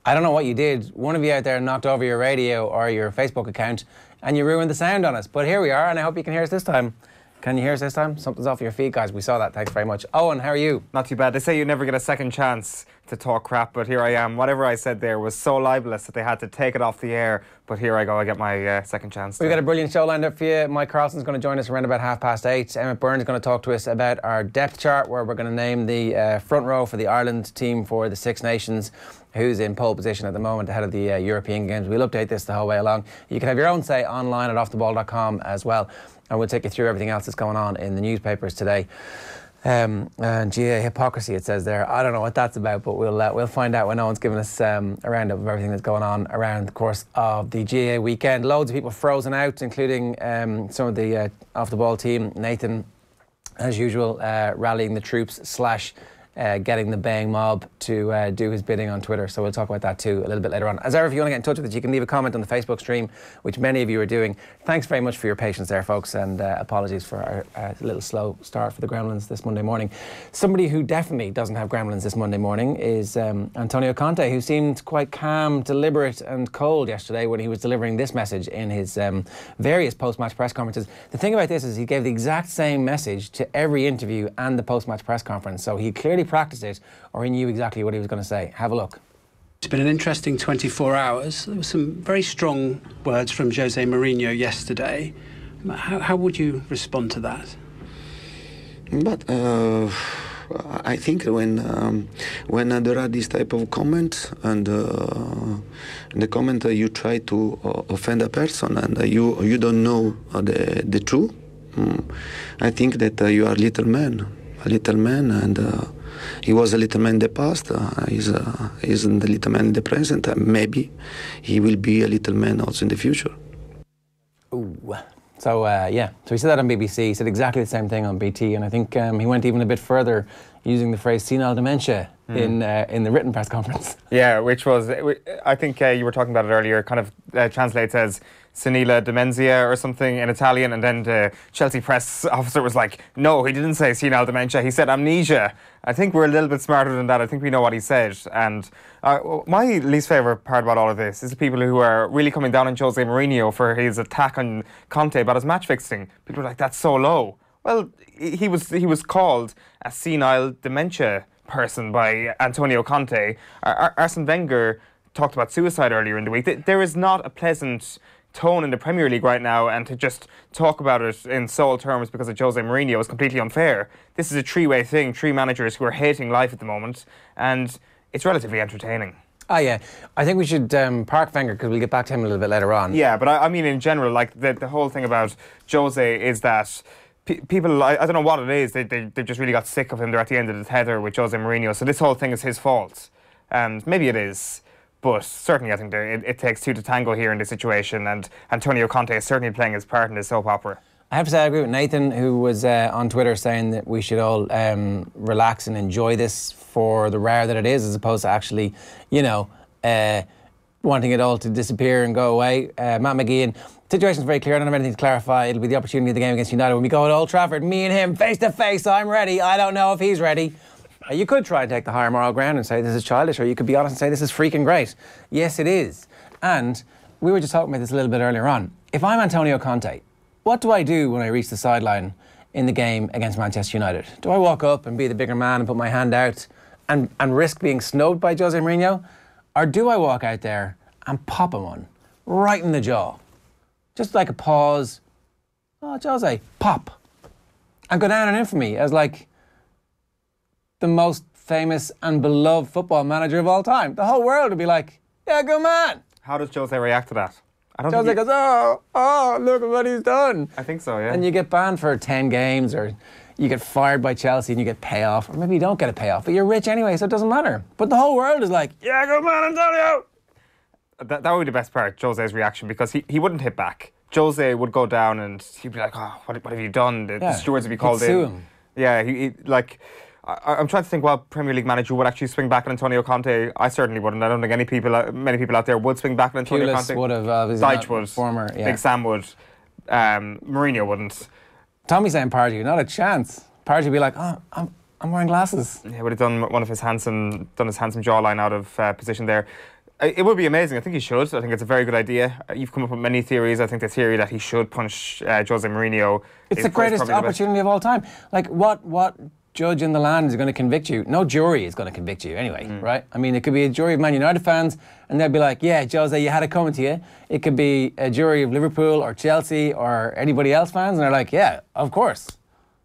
I don't know what you did. One of you out there knocked over your radio or your Facebook account and you ruined the sound on us. But here we are, and I hope you can hear us this time. Can you hear us this time? Something's off your feet, guys. We saw that. Thanks very much. Owen, how are you? Not too bad. They say you never get a second chance to talk crap, but here I am. Whatever I said there was so libelous that they had to take it off the air. But here I go. I get my second chance. We've got a brilliant show lined up for you. Mike Carlson's going to join us around about 8:30. Emmet Byrne is going to talk to us about our depth chart, where we're going to name the front row for the Ireland team for the Six Nations, who's in pole position at the moment ahead of the European Games. We'll update this the whole way along. You can have your own say online at offtheball.com as well. And we'll take you through everything else that's going on in the newspapers today. And GAA Hypocrisy, it says there. I don't know what that's about, but we'll find out when Owen's giving us a roundup of everything that's going on around the course of the GAA weekend. Loads of people frozen out, including some of the off-the-ball team. Nathan, as usual, rallying the troops / getting the baying mob to do his bidding on Twitter. So we'll talk about that too a little bit later on. As ever, if you want to get in touch with us, you can leave a comment on the Facebook stream, which many of you are doing. Thanks very much for your patience there, folks, and apologies for our little slow start for the Gremlins this Monday morning. Somebody who definitely doesn't have Gremlins this Monday morning is Antonio Conte, who seemed quite calm, deliberate and cold yesterday when he was delivering this message in his various post-match press conferences. The thing about this is he gave the exact same message to every interview and the post-match press conference, so he clearly practiced it, or he knew exactly what he was going to say. Have a look. It's been an interesting 24 hours. There were some very strong words from José Mourinho yesterday. How would you respond to that? But I think when there are these type of comments and the comment you try to offend a person and you don't know the truth, I think that you are a little man, and he was a little man in the past, he's a little man in the present, and maybe he will be a little man also in the future. Ooh. So, yeah, so he said that on BBC, he said exactly the same thing on BT, and I think he went even a bit further using the phrase senile dementia in the written press conference. Yeah, which was, I think you were talking about it earlier, kind of translates as senile dementia or something in Italian, and then the Chelsea press officer was like, no, he didn't say senile dementia, he said amnesia. I think we're a little bit smarter than that. I think we know what he said. And my least favourite part about all of this is the people who are really coming down on José Mourinho for his attack on Conte about his match fixing. People are like, that's so low. Well, he was called a senile dementia person by Antonio Conte. Arsene Wenger talked about suicide earlier in the week. There is not a pleasant tone in the Premier League right now, and to just talk about it in sole terms because of José Mourinho is completely unfair. This is a three-way thing, three managers who are hating life at the moment, and it's relatively entertaining. Oh yeah, I think we should park Wenger because we'll get back to him a little bit later on. Yeah, but I mean in general, like the whole thing about José is that people, I don't know what it is, they've just really got sick of him. They're at the end of the tether with José Mourinho, so this whole thing is his fault. And maybe it is, but certainly I think it takes two to tango here in this situation, and Antonio Conte is certainly playing his part in this soap opera. I have to say I agree with Nathan, who was on Twitter saying that we should all relax and enjoy this for the rare that it is, as opposed to actually, you know, wanting it all to disappear and go away. Matt McGeehan, situation's very clear. I don't have anything to clarify. It'll be the opportunity of the game against United when we go at Old Trafford. Me and him face to face. I'm ready. I don't know if he's ready. You could try and take the higher moral ground and say this is childish, or you could be honest and say this is freaking great. Yes, it is. And we were just talking about this a little bit earlier on. If I'm Antonio Conte, what do I do when I reach the sideline in the game against Manchester United? Do I walk up and be the bigger man and put my hand out and risk being snubbed by José Mourinho? Or do I walk out there and pop him one right in the jaw? Just like a pause. Oh, José, pop. And go down in infamy as like the most famous and beloved football manager of all time. The whole world would be like, yeah, good man. How does José react to that? José goes, oh, look at what he's done. I think so, yeah. And you get banned for 10 games, or you get fired by Chelsea and you get payoff, or maybe you don't get a payoff, but you're rich anyway, so it doesn't matter. But the whole world is like, yeah, good man, Antonio. That would be the best part, José's reaction, because he wouldn't hit back. José would go down and he'd be like, oh, what have you done? The stewards would be called in. Sue him. Yeah, he I'm trying to think what Premier League manager would actually swing back at Antonio Conte. I certainly wouldn't. I don't think many people out there would swing back at Antonio Conte. Would have, Dyche would. Former, yeah. Big Sam would. Mourinho wouldn't. Tommy's saying Pardew, not a chance. Pardew would be like, oh, I'm wearing glasses. He would have done his handsome jawline out of position there. It would be amazing. I think he should. I think it's a very good idea. You've come up with many theories. I think the theory that he should punch José Mourinho. It's the greatest opportunity of all time. Like, what judge in the land is going to convict you? No jury is going to convict you anyway, right? I mean, it could be a jury of Man United fans, and they'll be like, yeah, José, you had it coming to you. It could be a jury of Liverpool or Chelsea or anybody else fans, and they're like, yeah, of course.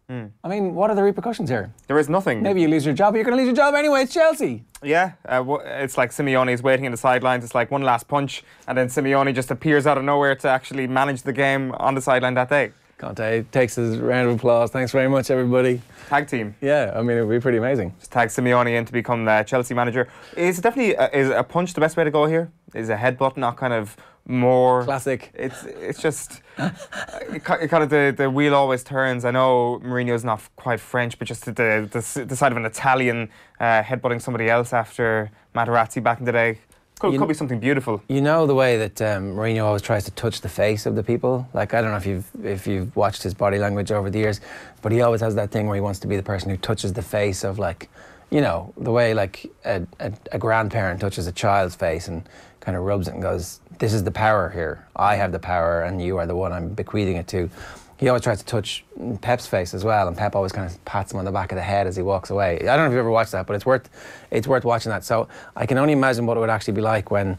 I mean, what are the repercussions here? There is nothing. Maybe you lose your job, but you're going to lose your job anyway. It's Chelsea. Yeah, it's like Simeone's waiting in the sidelines. It's like one last punch, and then Simeone just appears out of nowhere to actually manage the game on the sideline that day. Conte takes his round of applause. Thanks very much, everybody. Tag team. Yeah, I mean, it would be pretty amazing. Just tag Simeone in to become the Chelsea manager. Is definitely is a punch the best way to go here? Is a headbutt not kind of more classic? It's just kind of the wheel always turns. I know Mourinho's not quite French, but just the side of an Italian headbutting somebody else after Materazzi back in the day. Could be something beautiful. You know the way that Mourinho always tries to touch the face of the people? Like, I don't know if you've watched his body language over the years, but he always has that thing where he wants to be the person who touches the face of, like, you know, the way like a grandparent touches a child's face and kind of rubs it and goes, this is the power here. I have the power and you are the one I'm bequeathing it to. He always tries to touch Pep's face as well, and Pep always kind of pats him on the back of the head as he walks away. I don't know if you've ever watched that, but it's worth watching that. So I can only imagine what it would actually be like when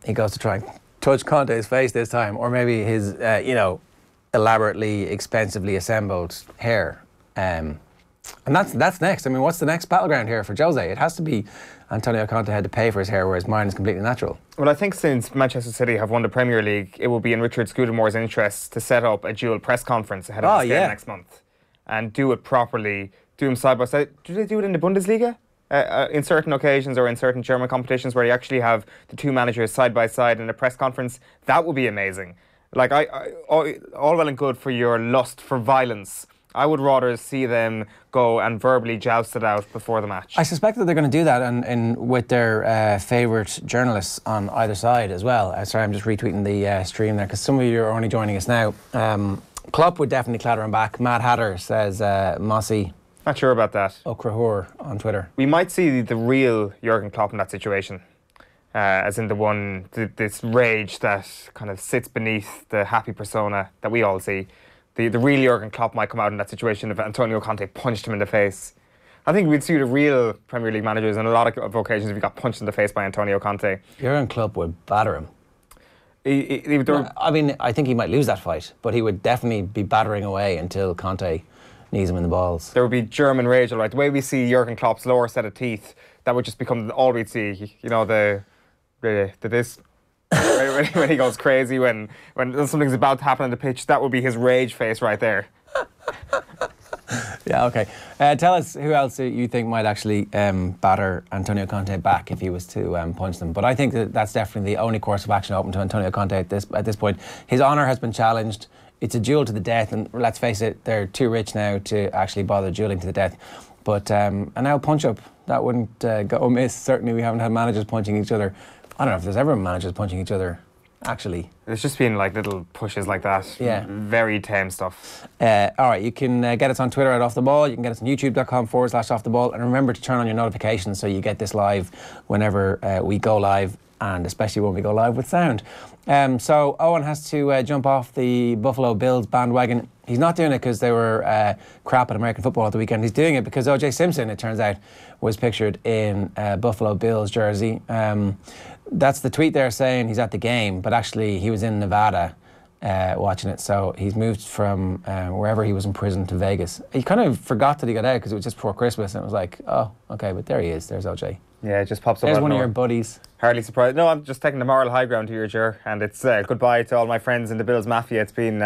he goes to try and touch Conte's face this time, or maybe his, you know, elaborately, expensively assembled hair. And that's next. I mean, what's the next battleground here for José? It has to be Antonio Conte had to pay for his hair, whereas mine is completely natural. Well, I think since Manchester City have won the Premier League, it will be in Richard Scudamore's interest to set up a dual press conference ahead of the game next month and do it properly, do them side by side. Do they do it in the Bundesliga? In certain occasions or in certain German competitions where you actually have the two managers side by side in a press conference? That would be amazing. Like, all well and good for your lust for violence. I would rather see them go and verbally joust it out before the match. I suspect that they're going to do that and with their favourite journalists on either side as well. Sorry, I'm just retweeting the stream there because some of you are only joining us now. Klopp would definitely clatter him back. Mad Hatter says Mossy. Not sure about that. Okrahur on Twitter. We might see the real Jurgen Klopp in that situation. As in this rage that kind of sits beneath the happy persona that we all see. The real Jurgen Klopp might come out in that situation if Antonio Conte punched him in the face. I think we'd see the real Premier League managers on a lot of occasions if he got punched in the face by Antonio Conte. Jurgen Klopp would batter him. I mean, I think he might lose that fight, but he would definitely be battering away until Conte knees him in the balls. There would be German rage, all right. The way we see Jurgen Klopp's lower set of teeth, that would just become all we'd see. You know, this. when he goes crazy, when something's about to happen on the pitch, that would be his rage face right there. Yeah, okay. Tell us who else you think might actually batter Antonio Conte back if he was to punch them. But I think that's definitely the only course of action open to Antonio Conte at this point. His honour has been challenged. It's a duel to the death, and let's face it, they're too rich now to actually bother duelling to the death. But and now punch-up, that wouldn't go amiss. Certainly we haven't had managers punching each other. I don't know if there's ever managers punching each other, actually. It's just been like little pushes like that. Yeah. Very tame stuff. All right, you can get us on Twitter at Off The Ball. You can get us on youtube.com/Off The Ball. And remember to turn on your notifications so you get this live whenever we go live, and especially when we go live with sound. So Eoin has to jump off the Buffalo Bills bandwagon. He's not doing it because they were crap at American football at the weekend. He's doing it because O.J. Simpson, it turns out, was pictured in a Buffalo Bills jersey. That's the tweet there saying he's at the game, but actually he was in Nevada watching it. So he's moved from wherever he was in prison to Vegas. He kind of forgot that he got out because it was just before Christmas, and it was like, oh, okay, but there he is. There's O.J. Yeah, it just pops up. There's one of your buddies. Hardly surprised. No, I'm just taking the moral high ground here, Ger, and it's goodbye to all my friends in the Bills Mafia. It's been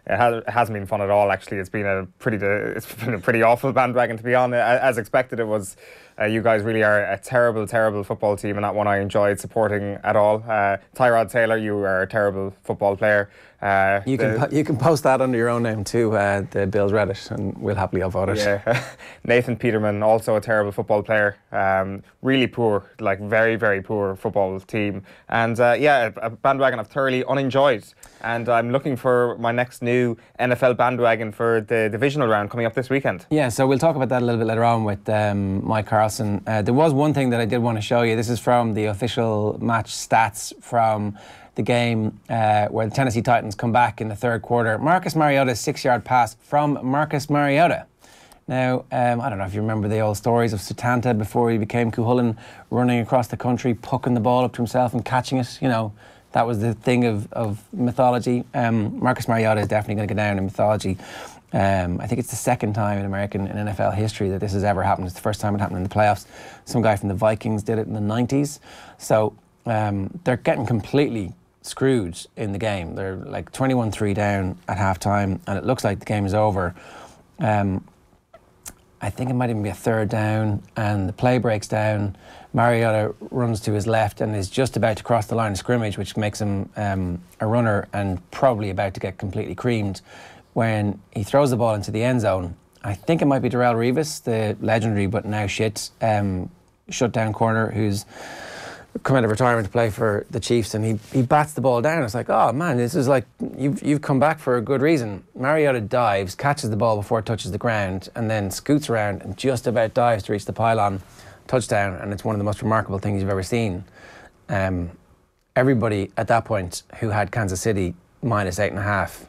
it hasn't been fun at all. Actually, it's been a pretty awful bandwagon to be on. As expected, it was. You guys really are a terrible, terrible football team, and not one I enjoyed supporting at all. Tyrod Taylor, you are a terrible football player. You can post that under your own name too, the Bills Reddit, and we'll happily upvote it. Yeah. Nathan Peterman, also a terrible football player. Really poor, like very, very poor football team. And a bandwagon I've thoroughly unenjoyed. And I'm looking for my next new NFL bandwagon for the divisional round coming up this weekend. Yeah, so we'll talk about that a little bit later on with Mike Carlson Carlson. There was one thing that I did want to show you. This is from the official match stats from the game where the Tennessee Titans come back in the third quarter. Marcus Mariota's 6-yard pass from Marcus Mariota. Now, I don't know if you remember the old stories of Setanta before he became Cuchulainn, running across the country, pucking the ball up to himself and catching it. You know, that was the thing of mythology. Marcus Mariota is definitely going to go down in mythology. I think it's the second time in NFL history that this has ever happened. It's the first time it happened in the playoffs. Some guy from the Vikings did it in the 90s. So they're getting completely screwed in the game. They're like 21-3 down at half-time, and it looks like the game is over. I think it might even be a third down, and the play breaks down. Mariota runs to his left and is just about to cross the line of scrimmage, which makes him a runner and probably about to get completely creamed when he throws the ball into the end zone. I think it might be Darrell Revis, the legendary but now shut-down corner who's come out of retirement to play for the Chiefs, and he bats the ball down. It's like, oh man, this is like, you've come back for a good reason. Mariota dives, catches the ball before it touches the ground, and then scoots around and just about dives to reach the pylon. Touchdown, and it's one of the most remarkable things you've ever seen. Everybody at that point who had Kansas City -8.5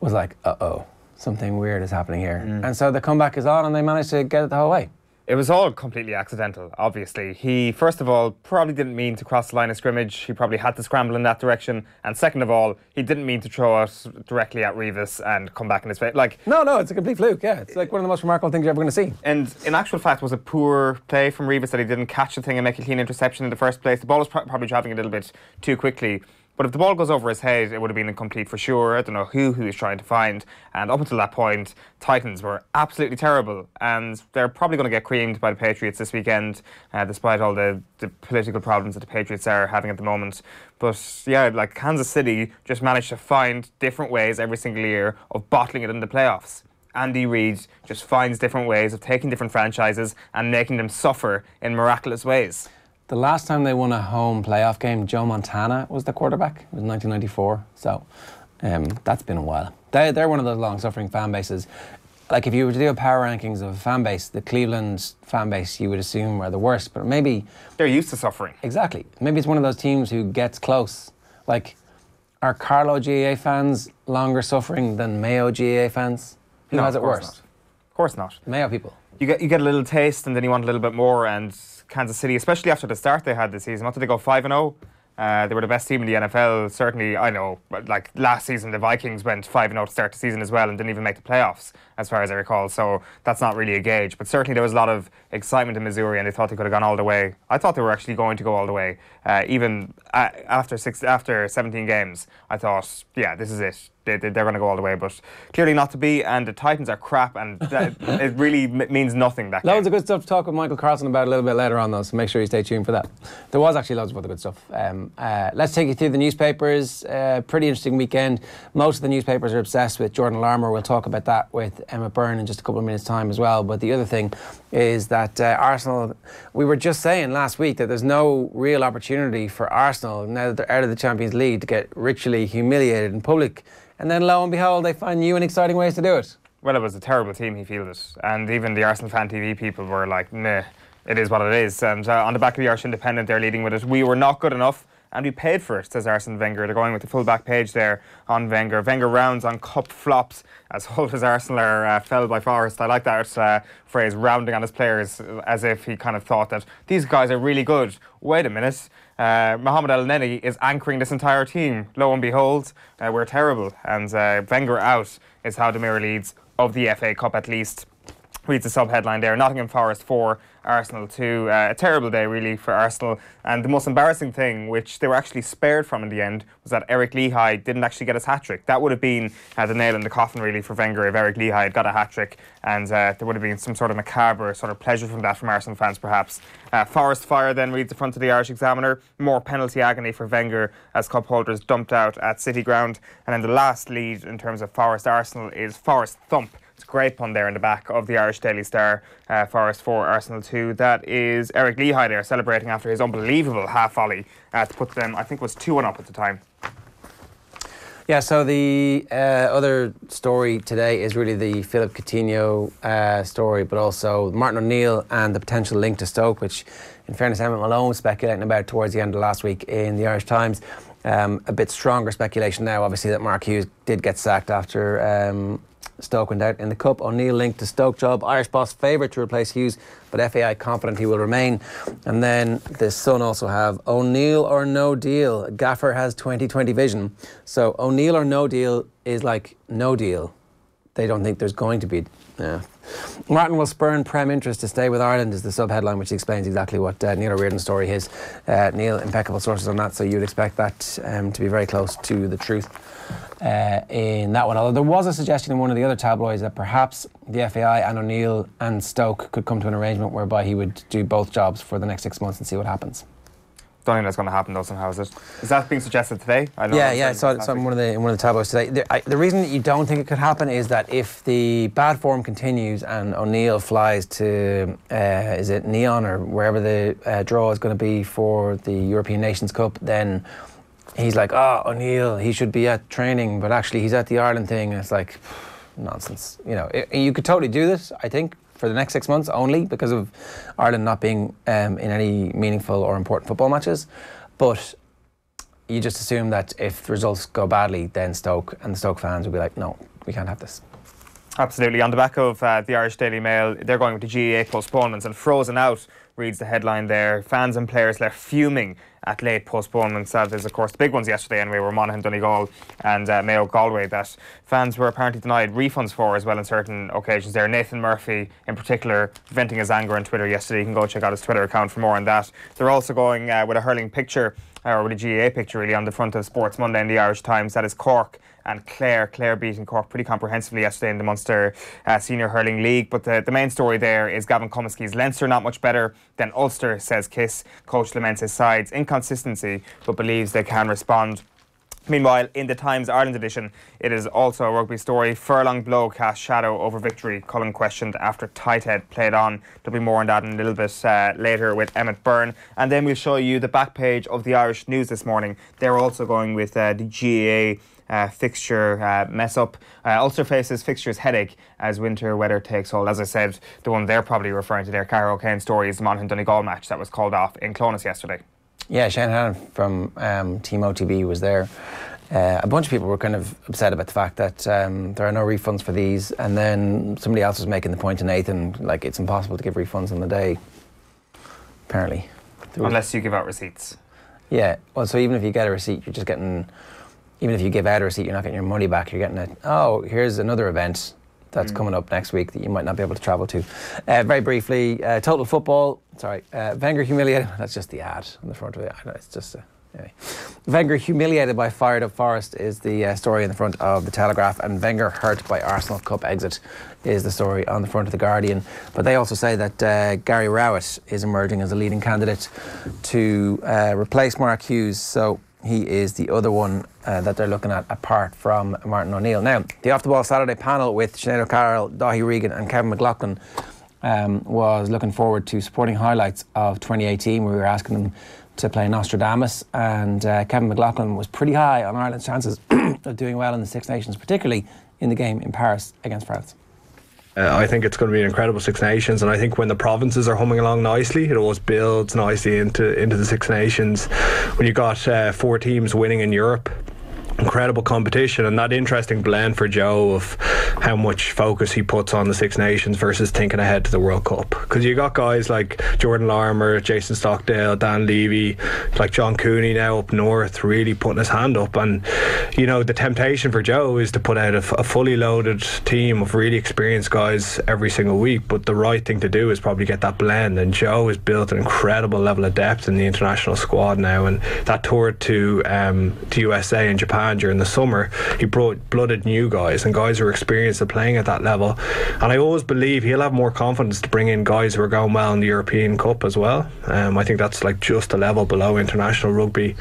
was like, uh-oh, something weird is happening here. And so the comeback is on, and they managed to get it the whole way. It was all completely accidental, obviously. He, first of all, probably didn't mean to cross the line of scrimmage. He probably had to scramble in that direction. And second of all, he didn't mean to throw it directly at Revis and come back in his face. Like, No, it's a complete fluke, yeah. It's like one of the most remarkable things you're ever going to see. And in actual fact, was a poor play from Revis that he didn't catch the thing and make a clean interception in the first place. The ball was probably travelling a little bit too quickly. But if the ball goes over his head, it would have been incomplete for sure. I don't know who he was trying to find. And up until that point, Titans were absolutely terrible. And they're probably going to get creamed by the Patriots this weekend, despite all the political problems that the Patriots are having at the moment. But yeah, like Kansas City just managed to find different ways every single year of bottling it in the playoffs. Andy Reid just finds different ways of taking different franchises and making them suffer in miraculous ways. The last time they won a home playoff game, Joe Montana was the quarterback. It was 1994. So that's been a while. They're one of those long-suffering fan bases. Like if you were to do a power rankings of a fan base, the Cleveland fan base you would assume are the worst. But maybe they're used to suffering. Exactly. Maybe it's one of those teams who gets close. Like, are Carlo GAA fans longer suffering than Mayo GAA fans? Who has it worse? Of course not. Mayo people. You get a little taste, and then you want a little bit more. And Kansas City, especially after the start they had this season, what did they go 5-0? They were the best team in the NFL. Certainly, I know, like last season, the Vikings went 5-0 to start the season as well and didn't even make the playoffs, as far as I recall. So that's not really a gauge. But certainly there was a lot of excitement in Missouri, and they thought they could have gone all the way. I thought they were actually going to go all the way. Even after 17 games, I thought, yeah, this is it. They're going to go all the way, but clearly not to be. And the Titans are crap, and it really means nothing. That loads of good stuff to talk with Michael Carlson about a little bit later on, though, so make sure you stay tuned for that. There was actually loads of other good stuff. Let's take you through the newspapers. Pretty interesting weekend. Most of the newspapers are obsessed with Jordan Larmour. We'll talk about that with Emmet Byrne in just a couple of minutes' time as well. But the other thing is that Arsenal, we were just saying last week that there's no real opportunity for Arsenal, now that they're out of the Champions League, to get ritually humiliated in public. And then lo and behold, they find new and exciting ways to do it. Well, it was a terrible team he fielded. And even the Arsenal Fan TV people were like, nah, it is what it is. And on the back of the Irish Independent, they're leading with it. We were not good enough, and we paid for it, says Arsene Wenger. They're going with the full back page there on Wenger. Wenger rounds on cup flops as Hull as Arsenal are felled by Forest. I like that phrase, rounding on his players, as if he kind of thought that these guys are really good. Wait a minute. Mohamed El Neni is anchoring this entire team. Lo and behold, we're terrible. And Wenger out is how the Mirror leads of the FA Cup, at least. Reads the sub-headline there. Nottingham Forest 4, Arsenal 2. A terrible day, really, for Arsenal. And the most embarrassing thing, which they were actually spared from in the end, was that Eric Lehigh didn't actually get his hat-trick. That would have been the nail in the coffin, really, for Wenger if Eric Lehigh had got a hat-trick. And there would have been some sort of macabre sort of pleasure from that from Arsenal fans, perhaps. Forest Fire then reads the front of the Irish Examiner. More penalty agony for Wenger as cup holders dumped out at City Ground. And then the last lead in terms of Forest Arsenal is Forest Thump. It's a great pun there in the back of the Irish Daily Star. Forest 4, Arsenal 2. That is Eric Lehigh there celebrating after his unbelievable half volley to put them, I think it was 2-1 up at the time. Yeah, so the other story today is really the Philip Coutinho story, but also Martin O'Neill and the potential link to Stoke, which, in fairness, Emmet Malone was speculating about towards the end of last week in the Irish Times. A bit stronger speculation now, obviously, that Mark Hughes did get sacked after Stoke went out in the Cup. O'Neill linked to Stoke job. Irish boss favourite to replace Hughes, but FAI confident he will remain. And then the Sun also have O'Neill or no deal. Gaffer has 2020 vision. So O'Neill or no deal is like no deal. They don't think there's going to be. Martin will spurn Prem interest to stay with Ireland is the sub-headline, which explains exactly what Neil O'Riordan's story is. Neil, impeccable sources on that, so you'd expect that to be very close to the truth in that one. Although there was a suggestion in one of the other tabloids that perhaps the FAI and O'Neill and Stoke could come to an arrangement whereby he would do both jobs for the next 6 months and see what happens. Don't think that's going to happen though somehow, is it? Is that being suggested today? I saw it in one of the tabloids today. The reason that you don't think it could happen is that if the bad form continues and O'Neill flies to, is it Neon or wherever the draw is going to be for the European Nations Cup, then he's like, O'Neill, he should be at training, but actually he's at the Ireland thing. And it's like, nonsense. You know, you could totally do this, I think, for the next 6 months only because of Ireland not being in any meaningful or important football matches. But you just assume that if the results go badly, then Stoke and the Stoke fans will be like, no, we can't have this. Absolutely. On the back of the Irish Daily Mail, they're going with the GAA postponements, and frozen out reads the headline there. Fans and players left fuming at late postponements. There's, of course, the big ones yesterday anyway were Monaghan, Donegal and Mayo Galway that fans were apparently denied refunds for as well on certain occasions there. Nathan Murphy, in particular, venting his anger on Twitter yesterday. You can go check out his Twitter account for more on that. They're also going with a hurling picture, or with a GAA picture really, on the front of Sports Monday in the Irish Times. That is Cork and Clare beating Cork pretty comprehensively yesterday in the Munster Senior Hurling League. But the main story there is Gavin Cummins' Leinster not much better than Ulster, says Kiss. Coach laments his side's inconsistency but believes they can respond. Meanwhile, in the Times Ireland edition, it is also a rugby story. Furlong blow cast shadow over victory, Cullen questioned after tighthead played on. There'll be more on that in a little bit later with Emmet Byrne. And then we'll show you the back page of the Irish News this morning. They're also going with the GAA fixture mess up. Ulster faces fixtures headache as winter weather takes hold. As I said, the one they're probably referring to there, Cara O'Kane story, is the Monaghan Donegal match that was called off in Clones yesterday. Yeah, Shane Hannon from Team OTB was there. A bunch of people were kind of upset about the fact that there are no refunds for these, and then somebody else was making the point to Nathan, like, it's impossible to give refunds on the day, apparently. Unless you give out receipts. Yeah, well, so even if you get a receipt, you're just getting... Even if you give out a receipt, you're not getting your money back. You're getting here's another event that's coming up next week that you might not be able to travel to. Very briefly, Total Football. Wenger humiliated. That's just the ad on the front of it. I know, it's just anyway. Wenger humiliated by Fired Up Forest is the story in the front of the Telegraph, and Wenger hurt by Arsenal Cup exit is the story on the front of the Guardian. But they also say that Gary Rowett is emerging as a leading candidate to replace Mark Hughes. So he is the other one that they're looking at apart from Martin O'Neill. Now, the Off the Ball Saturday panel with Sinead O'Carroll, Daithí Regan and Kevin McLaughlin was looking forward to supporting highlights of 2018. We were asking them to play Nostradamus, and Kevin McLaughlin was pretty high on Ireland's chances of doing well in the Six Nations, particularly in the game in Paris against France. I think it's going to be an incredible Six Nations, and I think when the provinces are humming along nicely, it always builds nicely into the Six Nations. When you got 4 teams winning in Europe, incredible competition, and that interesting blend for Joe of how much focus he puts on the Six Nations versus thinking ahead to the World Cup. Because you got guys like Jordan Larmour, Jason Stockdale, Dan Levy, like John Cooney now up north, really putting his hand up. And you know, the temptation for Joe is to put out a fully loaded team of really experienced guys every single week, but the right thing to do is probably get that blend. And Joe has built an incredible level of depth in the international squad now, and that tour to USA and Japan during the summer, he brought blooded new guys and guys who are experienced at playing at that level. And I always believe he'll have more confidence to bring in guys who are going well in the European Cup as well. I think that's like just a level below international rugby.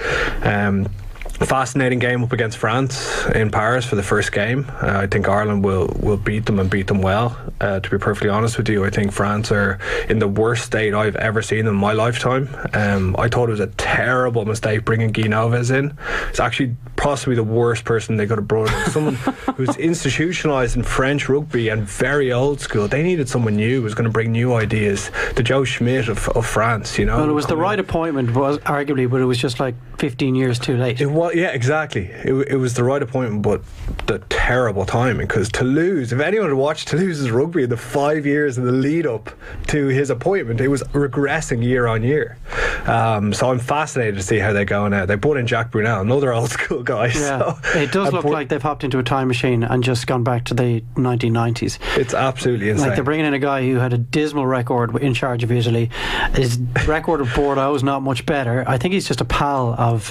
Fascinating game up against France in Paris for the first game. I think Ireland will beat them and beat them well. To be perfectly honest with you, I think France are in the worst state I've ever seen them in my lifetime. I thought it was a terrible mistake bringing Guy Noves in. It's actually possibly the worst person they could have brought in. Someone who's institutionalised in French rugby and very old school. They needed someone new who was going to bring new ideas. The Joe Schmidt of France, you know. Well, it was the right appointment, was arguably, but it was just like 15 years too late. It was, yeah, exactly. It was the right appointment, but the terrible timing. Because Toulouse, if anyone had watched Toulouse's rugby in the 5 years in the lead up to his appointment, it was regressing year on year. So I'm fascinated to see how they go now. They brought in Jack Brunel, another old school guy. Yeah, so it does look like they've hopped into a time machine and just gone back to the 1990s. It's absolutely insane. Like they're bringing in a guy who had a dismal record in charge of Italy. His record of Bordeaux is not much better. I think he's just a pal of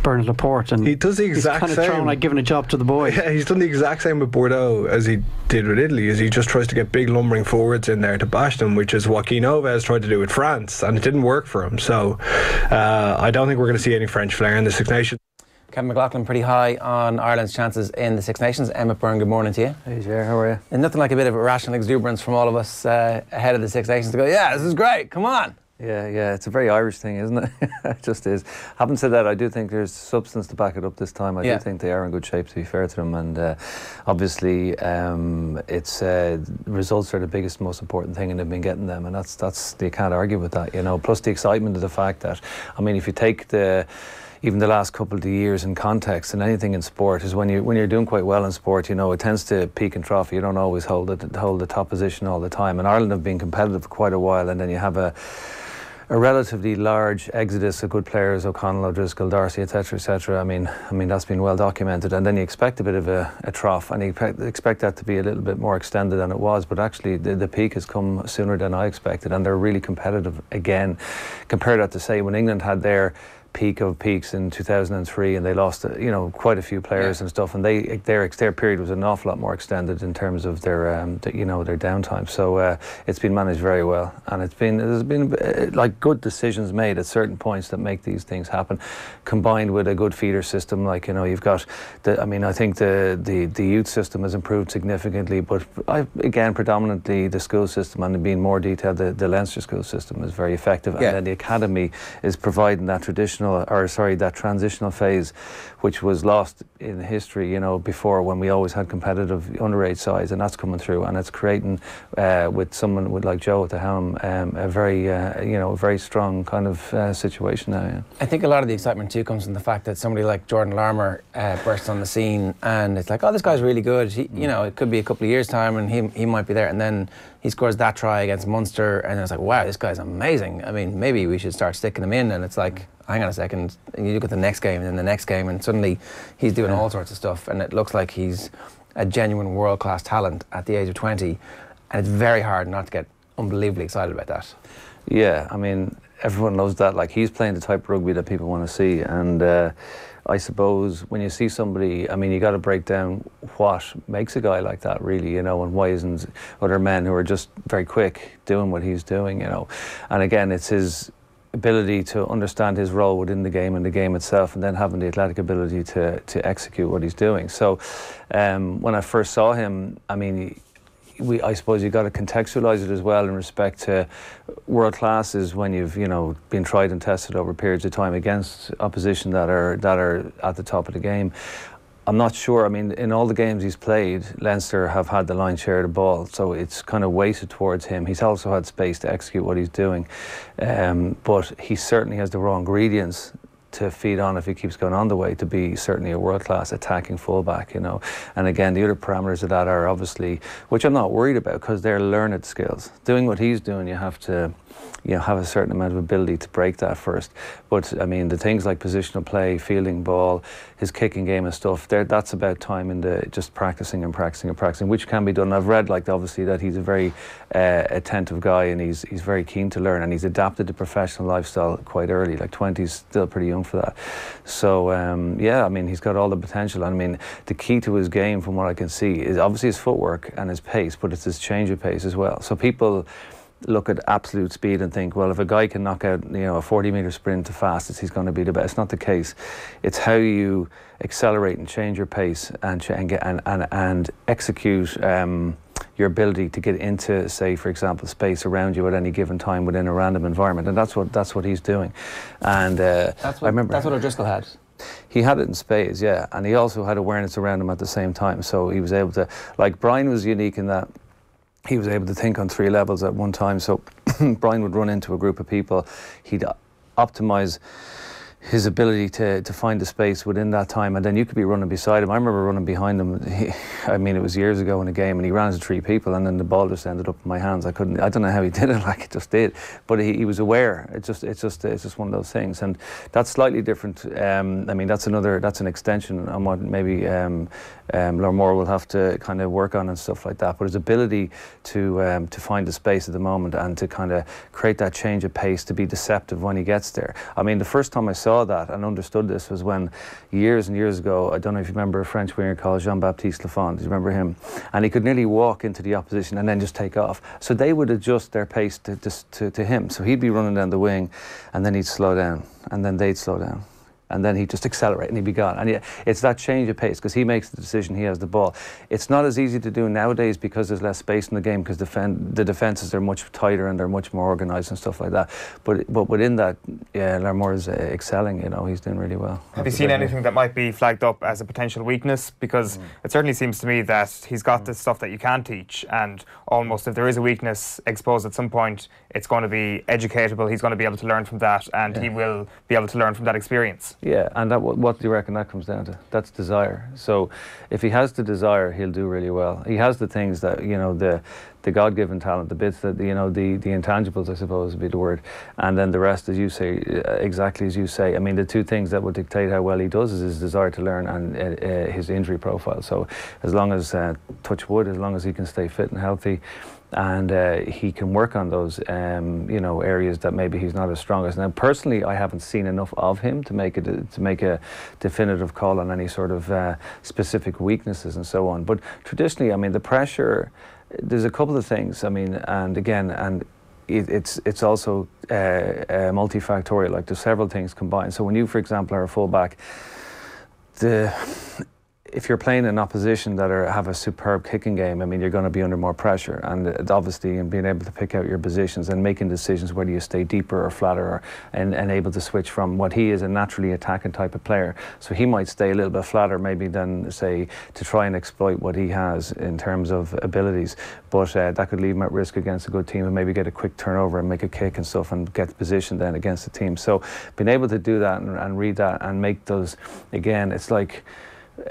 Bernard Laporte, and he does the exact same. He's kind of thrown like giving a job to the boy. Yeah, he's done the exact same with Bordeaux as he did with Italy. Is he just tries to get big lumbering forwards in there to bash them, which is what Guy Noves tried to do with France, and it didn't work for him. So I don't think we're going to see any French flair in the Six Nations. Kevin McLaughlin pretty high on Ireland's chances in the Six Nations. Emmet Byrne, good morning to you. Hey Ger, how are you? And nothing like a bit of irrational exuberance from all of us ahead of the Six Nations to go, yeah, this is great, come on. Yeah, it's a very Irish thing, isn't it? It just is. Having said that, I do think there's substance to back it up this time. I do think they are in good shape, to be fair to them, and obviously it's results are the biggest, most important thing, and they've been getting them, and that's you can't argue with that, you know. Plus the excitement of the fact that, I mean, if you take even the last couple of years in context, and anything in sport is when you're doing quite well in sport, you know, it tends to peak and trough. You don't always hold the top position all the time, and Ireland have been competitive for quite a while, and then you have a relatively large exodus of good players, O'Connell, O'Driscoll, Darcy, etc. I mean that's been well documented, and then you expect a bit of a trough, and you expect that to be a little bit more extended than it was, but actually the peak has come sooner than I expected, and they're really competitive again. Compare that to, say, when England had their peak of peaks in 2003, and they lost, you know, quite a few players and stuff, and their period was an awful lot more extended in terms of their you know, their downtime. So it's been managed very well, and there's been like good decisions made at certain points that make these things happen, combined with a good feeder system. Like, you know, you've got I think the youth system has improved significantly, but again, predominantly the school system, and being more detailed, the Leinster school system is very effective, and then the academy is providing that that transitional phase, which was lost in history, you know, before, when we always had competitive underage sides, and that's coming through, and it's creating with someone with like Joe at the helm a very you know, very strong kind of situation now. Yeah. I think a lot of the excitement too comes from the fact that somebody like Jordan Larmour bursts on the scene, and it's like, oh, this guy's really good. You know, it could be a couple of years' time, and he might be there, and then he scores that try against Munster, and it's like, wow, this guy's amazing. I mean, maybe we should start sticking him in, and it's like, hang on a second, and you look at the next game and then the next game, and suddenly he's doing all sorts of stuff, and it looks like he's a genuine world-class talent at the age of 20, and it's very hard not to get unbelievably excited about that. Yeah, I mean, everyone loves that. Like, he's playing the type of rugby that people want to see, and I suppose when you see somebody, I mean, you got to break down what makes a guy like that, really, you know, and why isn't other men who are just very quick doing what he's doing, you know. And again, it's his ability to understand his role within the game and the game itself, and then having the athletic ability to execute what he's doing. So when I first saw him, I mean, I suppose you've got to contextualise it as well in respect to world class is when you've, you know, been tried and tested over periods of time against opposition that are at the top of the game. I'm not sure. I mean, in all the games he's played, Leinster have had the lion's share of the ball, so it's kind of weighted towards him. He's also had space to execute what he's doing, but he certainly has the raw ingredients to feed on if he keeps going on the way to be certainly a world-class attacking fullback, you know. And again, the other parameters of that are obviously, which I'm not worried about, because they're learned skills. Doing what he's doing, you have to, you know, have a certain amount of ability to break that first. But I mean, the things like positional play, fielding ball, his kicking game and stuff, that's about time in the just practicing and practicing and practicing, which can be done. I've read, like, obviously that he's a very attentive guy, and he's very keen to learn, and he's adapted to professional lifestyle quite early. Like 20's still pretty young for that. So yeah, I mean, he's got all the potential. I mean, the key to his game, from what I can see, is obviously his footwork and his pace, but it's his change of pace as well. So people look at absolute speed and think, well, if a guy can knock out, you know, a 40-metre sprint the fastest, he's going to be the best. It's not the case. It's how you accelerate and change your pace and execute your ability to get into, say, for example, space around you at any given time within a random environment, and that's what he's doing. And that's what O'Driscoll had. He had it in spades, yeah, and he also had awareness around him at the same time. So he was able to, like, Brian was unique in that he was able to think on 3 levels at one time. So Brian would run into a group of people, he'd optimise his ability to find the space within that time, and then you could be running beside him. I remember running behind him. I mean, it was years ago in a game, and he ran into 3 people, and then the ball just ended up in my hands. I don't know how he did it, like it just did, but he was aware. It's just one of those things, and that's slightly different. I mean, that's an extension on what maybe Larmour will have to kind of work on and stuff like that. But his ability to find the space at the moment and to kind of create that change of pace, to be deceptive when he gets there. I mean, the first time I saw that and understood this was when years and years ago, I don't know if you remember a French winger called Jean-Baptiste Lafont. Do you remember him? And he could nearly walk into the opposition and then just take off. So they would adjust their pace to him. So he'd be running down the wing, and then he'd slow down, and then they'd slow down, and then he'd just accelerate and he'd be gone. And it's that change of pace, because he makes the decision, he has the ball. It's not as easy to do nowadays because there's less space in the game, because the defences are much tighter and they're much more organised and stuff like that. But within that, yeah, Larmour is excelling, you know, he's doing really well. Have you seen anything that might be flagged up as a potential weakness? Because it certainly seems to me that he's got this stuff that you can teach, and almost if there is a weakness exposed at some point, it's going to be educatable. He's going to be able to learn from that, and he will be able to learn from that experience. Yeah, and what do you reckon that comes down to? That's desire. So if he has the desire, he'll do really well. He has the things that, you know, the God-given talent, the bits that, you know, the intangibles, I suppose would be the word. And then the rest, as you say, exactly as you say. I mean, the 2 things that would dictate how well he does is his desire to learn and his injury profile. So as long as, touch wood, as long as he can stay fit and healthy, and he can work on those, you know, areas that maybe he's not as strong as. Now, personally, I haven't seen enough of him to make a definitive call on any sort of specific weaknesses and so on. But traditionally, I mean, the pressure, there's a couple of things. I mean, and again, and it's also multifactorial. Like, there's several things combined. So when you, for example, are a fullback, if you're playing an opposition that have a superb kicking game, I mean, you're going to be under more pressure, and obviously in being able to pick out your positions and making decisions whether you stay deeper or flatter, and able to switch from what he is, a naturally attacking type of player. So he might stay a little bit flatter maybe than, say, to try and exploit what he has in terms of abilities, but that could leave him at risk against a good team and maybe get a quick turnover and make a kick and stuff and get the position then against the team. So being able to do that and read that and make those, again, it's like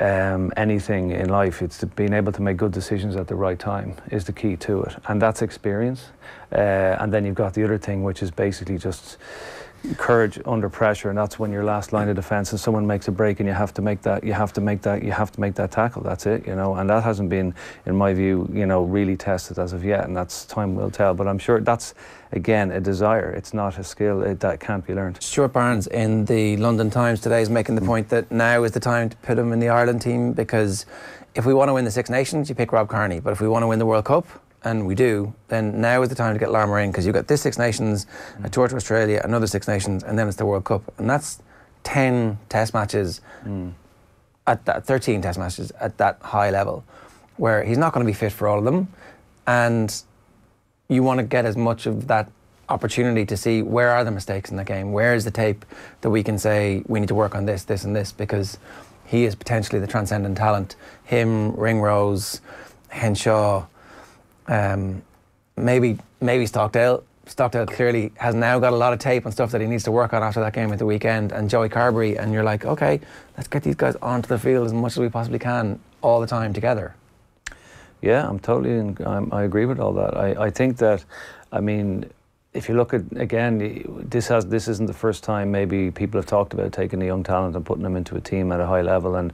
anything in life, it's being able to make good decisions at the right time is the key to it, and that's experience. And then you've got the other thing, which is basically just courage under pressure, and that's when your last line of defence and someone makes a break and you have to make that tackle. That's it, you know, and that hasn't been, in my view, you know, really tested as of yet, and that's time will tell. But I'm sure that's, again, a desire. It's not a skill that can't be learned. Stuart Barnes in the London Times today is making the point that now is the time to put him in the Ireland team, because if we want to win the Six Nations, you pick Rob Kearney, but if we want to win the World Cup, and we do, then now is the time to get Larmour in, because you've got this Six Nations, a tour to Australia, another Six Nations, and then it's the World Cup. And that's 10 test matches, at that 13 test matches at that high level, where he's not going to be fit for all of them. And you want to get as much of that opportunity to see where are the mistakes in the game, where is the tape that we can say we need to work on this, this and this, because he is potentially the transcendent talent. Him, Ringrose, Henshaw, maybe Stockdale. Stockdale clearly has now got a lot of tape and stuff that he needs to work on after that game at the weekend, and Joey Carberry, and you're like, okay, let's get these guys onto the field as much as we possibly can all the time together. Yeah, I agree with all that. I think that, I mean, if you look at, again, this isn't the first time maybe people have talked about taking a young talent and putting them into a team at a high level, and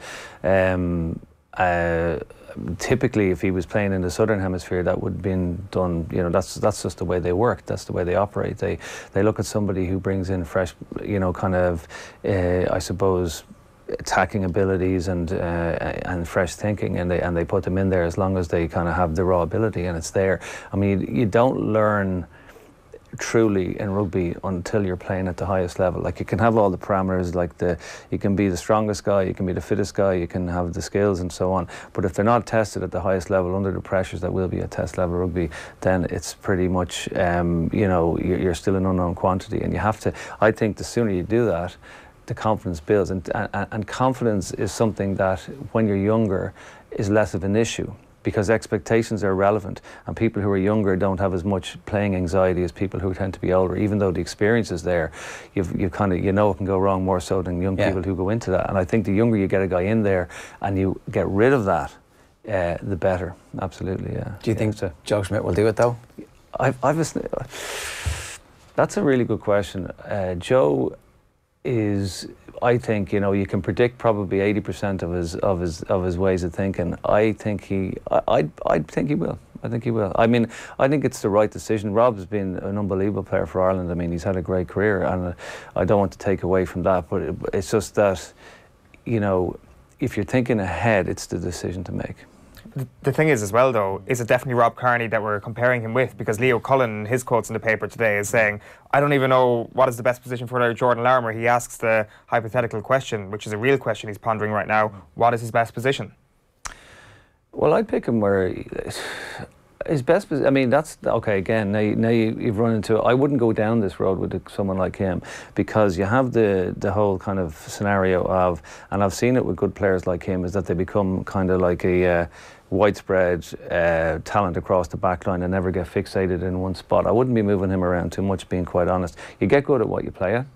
typically if he was playing in the Southern Hemisphere, that would have been done, you know, that's just the way they work, that's the way they operate. They look at somebody who brings in fresh, you know, kind of, I suppose, attacking abilities and fresh thinking, and they put them in there as long as they kind of have the raw ability and it's there. I mean, you don't learn truly in rugby until you're playing at the highest level. Like, you can have all the parameters, like you can be the strongest guy, you can be the fittest guy, you can have the skills and so on, but if they're not tested at the highest level under the pressures that will be at test level rugby, then it's pretty much you know, you're still an unknown quantity, and you have to, I think the sooner you do that, the confidence builds, and confidence is something that when you're younger is less of an issue, because expectations are relevant, and people who are younger don't have as much playing anxiety as people who tend to be older. Even though the experience is there, you've kind of, you know, it can go wrong more so than young people who go into that. And I think the younger you get a guy in there and you get rid of that, the better. Absolutely, yeah. Do you think Joe Schmidt will do it though? That's a really good question. Joe is, I think, you know, you can predict probably 80% of his ways of thinking. I think he will. I think he will. I mean, I think it's the right decision. Rob's been an unbelievable player for Ireland. I mean, he's had a great career, and I don't want to take away from that, but it's just that, you know, if you're thinking ahead, it's the decision to make. The thing is as well, though, is it definitely Rob Kearney that we're comparing him with? Because Leo Cullen, his quotes in the paper today, is saying, I don't even know what is the best position for Jordan Larmour. He asks the hypothetical question, which is a real question he's pondering right now. What is his best position? Well, I'd pick him where his best position, I mean, that's, okay, again, now you've run into, I wouldn't go down this road with someone like him, because you have the whole kind of scenario of, and I've seen it with good players like him, is that they become kind of like a widespread talent across the back line and never get fixated in one spot. I wouldn't be moving him around too much, being quite honest. You get good at what you play at.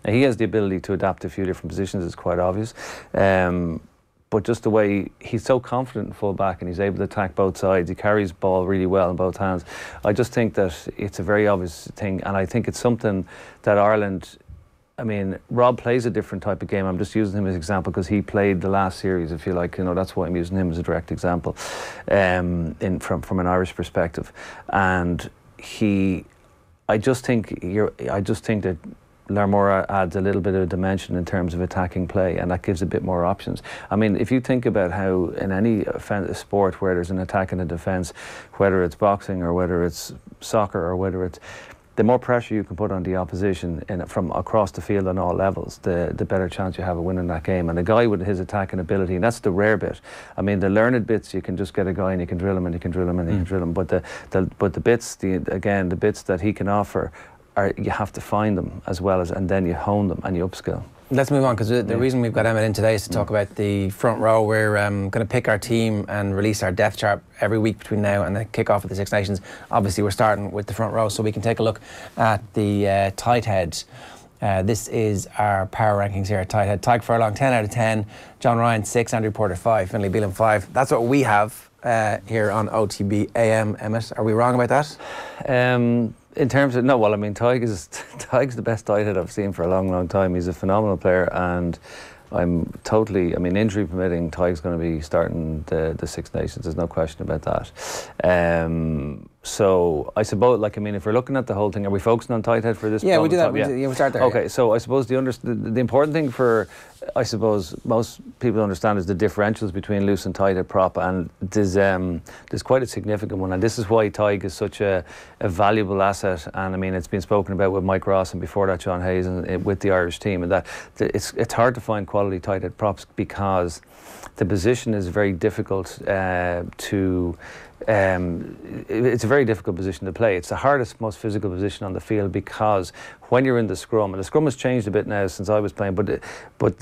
Now, he has the ability to adapt to a few different positions, it's quite obvious. But just the way he's so confident in full back and he's able to attack both sides, he carries the ball really well in both hands. I just think that it's a very obvious thing, and I think it's something that Ireland, I mean, Rob plays a different type of game. I'm just using him as an example because he played the last series, if you like, you know, that's why I'm using him as a direct example from an Irish perspective. And I just think that Larmour adds a little bit of dimension in terms of attacking play, and that gives a bit more options. I mean, if you think about how in any sport where there's an attack and a defence, whether it's boxing or whether it's soccer or whether it's, the more pressure you can put on the opposition from across the field on all levels, the better chance you have of winning that game. And a guy with his attacking ability, and that's the rare bit. I mean, the learned bits, you can just get a guy and you can drill him and you can drill him and you can drill him. But the bits, the bits that he can offer, you have to find them as well as, and then you hone them and you upskill. Let's move on, because the reason we've got Emmet in today is to talk about the front row. We're going to pick our team and release our depth chart every week between now and the kick-off of the Six Nations. Obviously, we're starting with the front row, so we can take a look at the tightheads. This is our power rankings here at tighthead. Tyke Furlong, 10 out of 10. John Ryan, 6. Andrew Porter, 5. Finlay Bealham, 5. That's what we have here on OTB AM. Emmet, are we wrong about that? In terms of, no, well, I mean, Tyke's the best tighthead I've seen for a long, long time. He's a phenomenal player, and I'm totally, I mean, injury permitting, Tyke's going to be starting the Six Nations. There's no question about that. So I suppose, like, I mean, if we're looking at the whole thing, are we focusing on tighthead for this? Yeah, we do that. Yeah, we start there. Okay, so I suppose the important thing for, I suppose, most people understand is the differentials between loose and tighthead prop, and there's quite a significant one, and this is why Tyke is such a valuable asset. And I mean, it's been spoken about with Mike Ross and before that John Hayes and with the Irish team, and that it's hard to find quality tighthead props because the position is very difficult it's a very difficult position to play. It's the hardest, most physical position on the field, because when you're in the scrum, and the scrum has changed a bit now since I was playing, but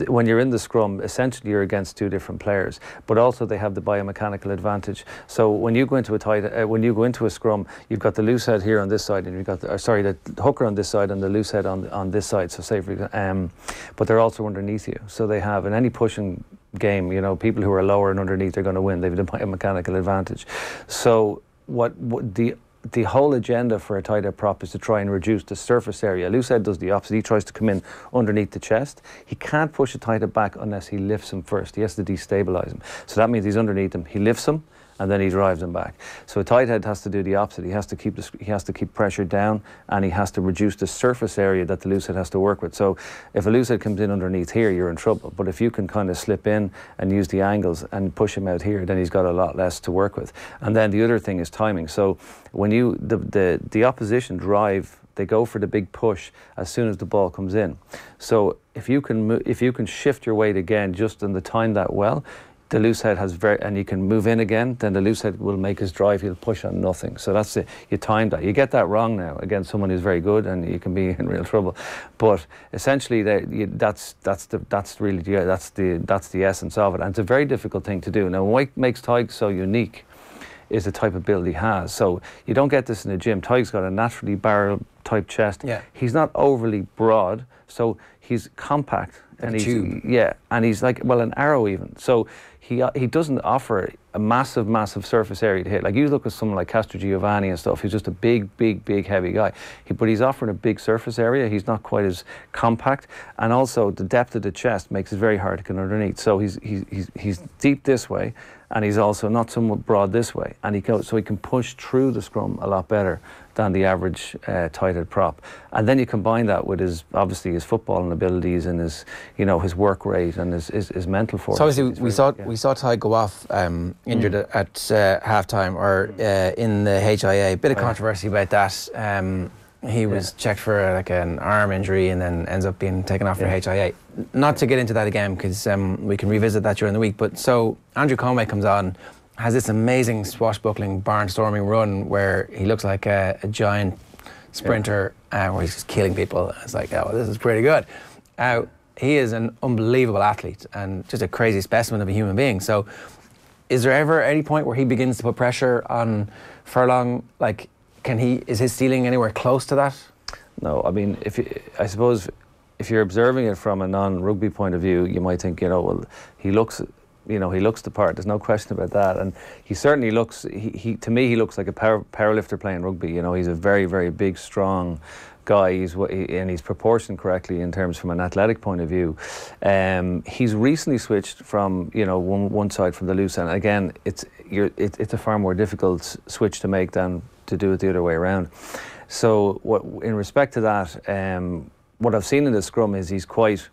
when you're in the scrum, essentially you're against two different players, but also they have the biomechanical advantage. So when you go into a scrum, you've got the loosehead here on this side, and you've got the hooker on this side and the loosehead on this side. So say for example, but they're also underneath you. So they have, in any pushing game, you know, people who are lower and underneath are going to win. They have the biomechanical advantage. So what the whole agenda for a tighthead prop is to try and reduce the surface area. Loosehead does the opposite. He tries to come in underneath the chest. He can't push a tighthead back unless he lifts him first. He has to destabilise him. So that means he's underneath him. He lifts him, and then he drives them back. So a tight head has to do the opposite. He has to keep pressure down, and he has to reduce the surface area that the loosehead has to work with. So if a loosehead comes in underneath here, you're in trouble. But if you can kind of slip in and use the angles and push him out here, then he's got a lot less to work with. And then the other thing is timing. So when the opposition drive, they go for the big push as soon as the ball comes in. So if you can shift your weight again just in the time that well, the loosehead and you can move in again, then the loosehead will make his drive, he'll push on nothing. So that's it, you timed that. You get that wrong now against someone who's very good, and you can be in real trouble. But essentially that's the essence of it, and it's a very difficult thing to do. Now what makes Tig so unique is the type of build he has. So you don't get this in the gym. Tig's got a naturally barrel type chest. Yeah. He's not overly broad, so he's compact. Like and a tube. Yeah, and he's like, well, an arrow even. So he doesn't offer a massive surface area to hit. Like you look at someone like Castrogiovanni and stuff, he's just a big heavy guy. But he's offering a big surface area. He's not quite as compact, and also the depth of the chest makes it very hard to get underneath. So he's deep this way, and he's also not somewhat broad this way, and he can push through the scrum a lot better than the average tight head prop. And then you combine that with his footballing abilities and his work rate and his mental force. So obviously we saw Tig go off injured at half-time or in the HIA. Bit of controversy about that. He was checked for like an arm injury and then ends up being taken off for HIA. Not to get into that again, because we can revisit that during the week. But so Andrew Conway comes on, has this amazing swashbuckling barnstorming run where he looks like a giant sprinter where he's just killing people. It's like, oh, this is pretty good. He is an unbelievable athlete and just a crazy specimen of a human being. So is there ever any point where he begins to put pressure on Furlong? Like, is his ceiling anywhere close to that? No, I mean, I suppose if you're observing it from a non-rugby point of view, you might think, well, he looks the part. There's no question about that, and he certainly looks. To me, he looks like a powerlifter playing rugby. He's a very, very big, strong guy. And he's proportioned correctly in terms from an athletic point of view. He's recently switched from one side from the loose end. Again, it's a far more difficult switch to make than to do it the other way around. So in respect to that, what I've seen in the scrum is he's quite.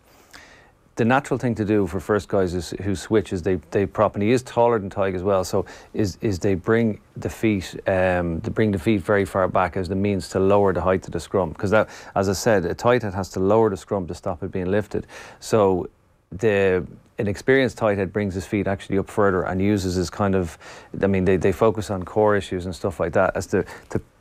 The natural thing to do for first guys who switch is they prop, and he is taller than Tig as well. So is they bring the feet very far back as the means to lower the height of the scrum, because that, as I said, a tight head has to lower the scrum to stop it being lifted. So an experienced tight head brings his feet actually up further and uses his they focus on core issues and stuff like that as to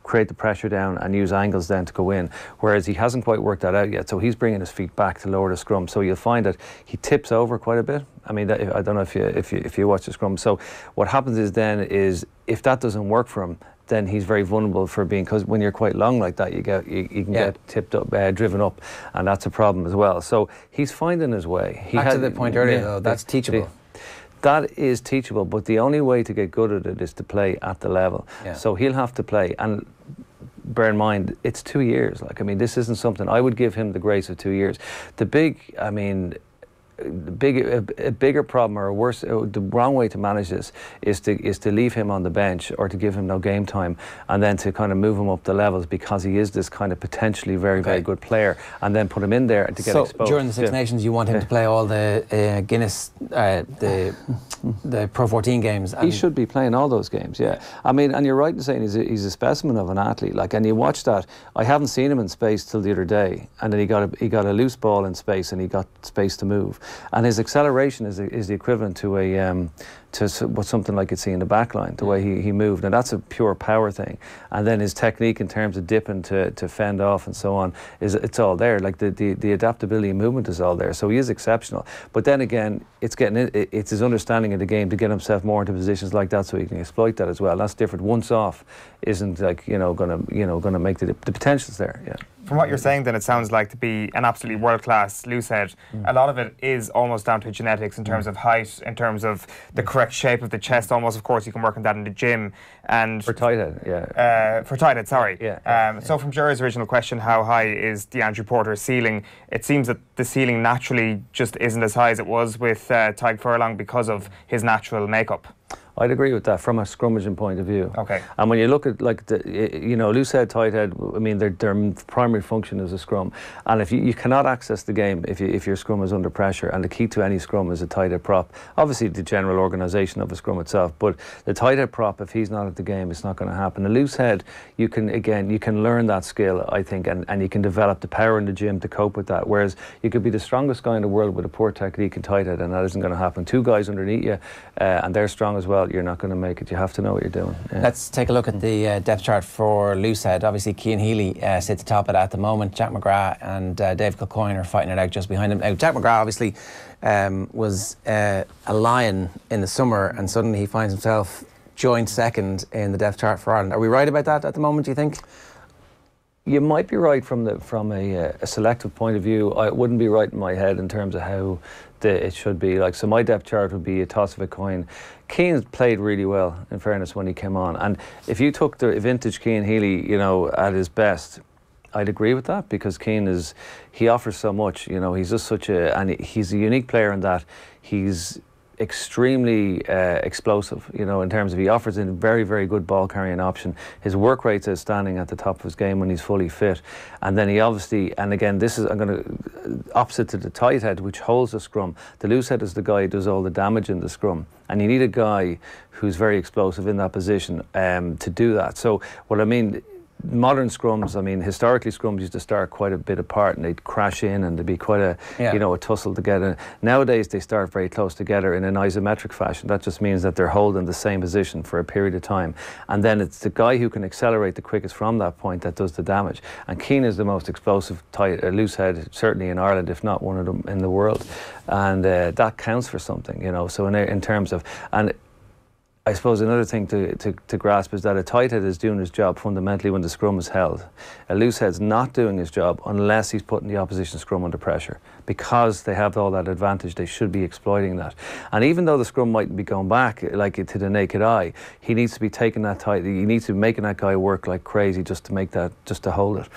create the pressure down and use angles then to go in, whereas he hasn't quite worked that out yet. So he's bringing his feet back to lower the scrum. So you'll find that he tips over quite a bit. I mean, I don't know if you watch the scrum. So what happens is if that doesn't work for him, then he's very vulnerable because when you're quite long like that, you can get tipped up, driven up, and that's a problem as well. So he's finding his way. Back to the point earlier, though, that's teachable. That is teachable, but the only way to get good at it is to play at the level. Yeah. So he'll have to play, and bear in mind, it's 2 years. This isn't something, I would give him the grace of 2 years. A bigger problem, or worse, the wrong way to manage this is to leave him on the bench or to give him no game time, and then to kind of move him up the levels because he is this kind of potentially very good player, and then put him in there to get exposed. So during the Six Nations, you want him to play all the Guinness, the Pro 14 games. He should be playing all those games. Yeah, and you're right in saying he's a specimen of an athlete. And you watch that. I haven't seen him in space till the other day, and then he got a loose ball in space, and he got space to move. And his acceleration is the equivalent to something like you'd see in the back line, the way he moved. And that's a pure power thing. And then his technique in terms of dipping to fend off and so on, it's all there. Like the adaptability and movement is all there. So he is exceptional. But then again, it's his understanding of the game to get himself more into positions like that so he can exploit that as well. That's different. Once off isn't gonna make the potential's there. Yeah. From what you're saying, then, it sounds like to be an absolutely world-class loosehead, a lot of it is almost down to genetics in terms of height, in terms of the correct shape of the chest. Almost, of course, you can work on that in the gym. And for tight head, for tight head, sorry. So from Ger's original question, how high is the Andrew Porter ceiling? It seems that the ceiling naturally just isn't as high as it was with Tig Furlong because of his natural makeup. I'd agree with that from a scrummaging point of view. Okay. And when you look at like loosehead, tighthead, I mean their primary function is a scrum, and if you cannot access the game if your scrum is under pressure, and the key to any scrum is a tighthead prop. Obviously the general organisation of a scrum itself, but the tighthead prop, if he's not at the game, it's not going to happen. The loosehead, you can learn that skill, I think, and you can develop the power in the gym to cope with that. Whereas you could be the strongest guy in the world with a poor technique and tighthead, and that isn't going to happen. Two guys underneath you, and they're strong as well, you're not going to make it. You have to know what you're doing. Yeah. Let's take a look at the depth chart for Loosehead. Obviously, Cian Healy sits atop it at the moment. Jack McGrath and Dave Kilcoyne are fighting it out just behind him. Now, Jack McGrath obviously was a lion in the summer, and suddenly he finds himself joint second in the depth chart for Ireland. Are we right about that at the moment, do you think? You might be right from a selective point of view. I wouldn't be right in my head in terms of how it should be. Like, so my depth chart would be a toss of a coin. Cian played really well, in fairness, when he came on. And if you took the vintage Cian Healy, you know, at his best, I'd agree with that, because Cian he offers so much. You know, he's just he's a unique player in that he's extremely explosive, you know, in terms of he offers a very, very good ball carrying option. His work rate's outstanding at the top of his game when he's fully fit. And then he obviously, and again, this is, I'm going to, opposite to the tighthead, which holds the scrum. The loosehead is the guy who does all the damage in the scrum. And you need a guy who's very explosive in that position to do that. So what I mean, modern scrums, I mean, historically scrums used to start quite a bit apart, and they'd crash in and there'd be quite a, you know, a tussle together. Nowadays they start very close together in an isometric fashion. That just means that they're holding the same position for a period of time. And then it's the guy who can accelerate the quickest from that point that does the damage. And Cian is the most explosive loosehead, certainly in Ireland, if not one of them in the world. And that counts for something, you know. So in terms of, and I suppose another thing to grasp is that a tighthead is doing his job fundamentally when the scrum is held. A loosehead's not doing his job unless he's putting the opposition scrum under pressure. Because they have all that advantage, they should be exploiting that. And even though the scrum mightn't be going back like to the naked eye, he needs to be taking that tight. He needs to be making that guy work like crazy just to make that, just to hold it.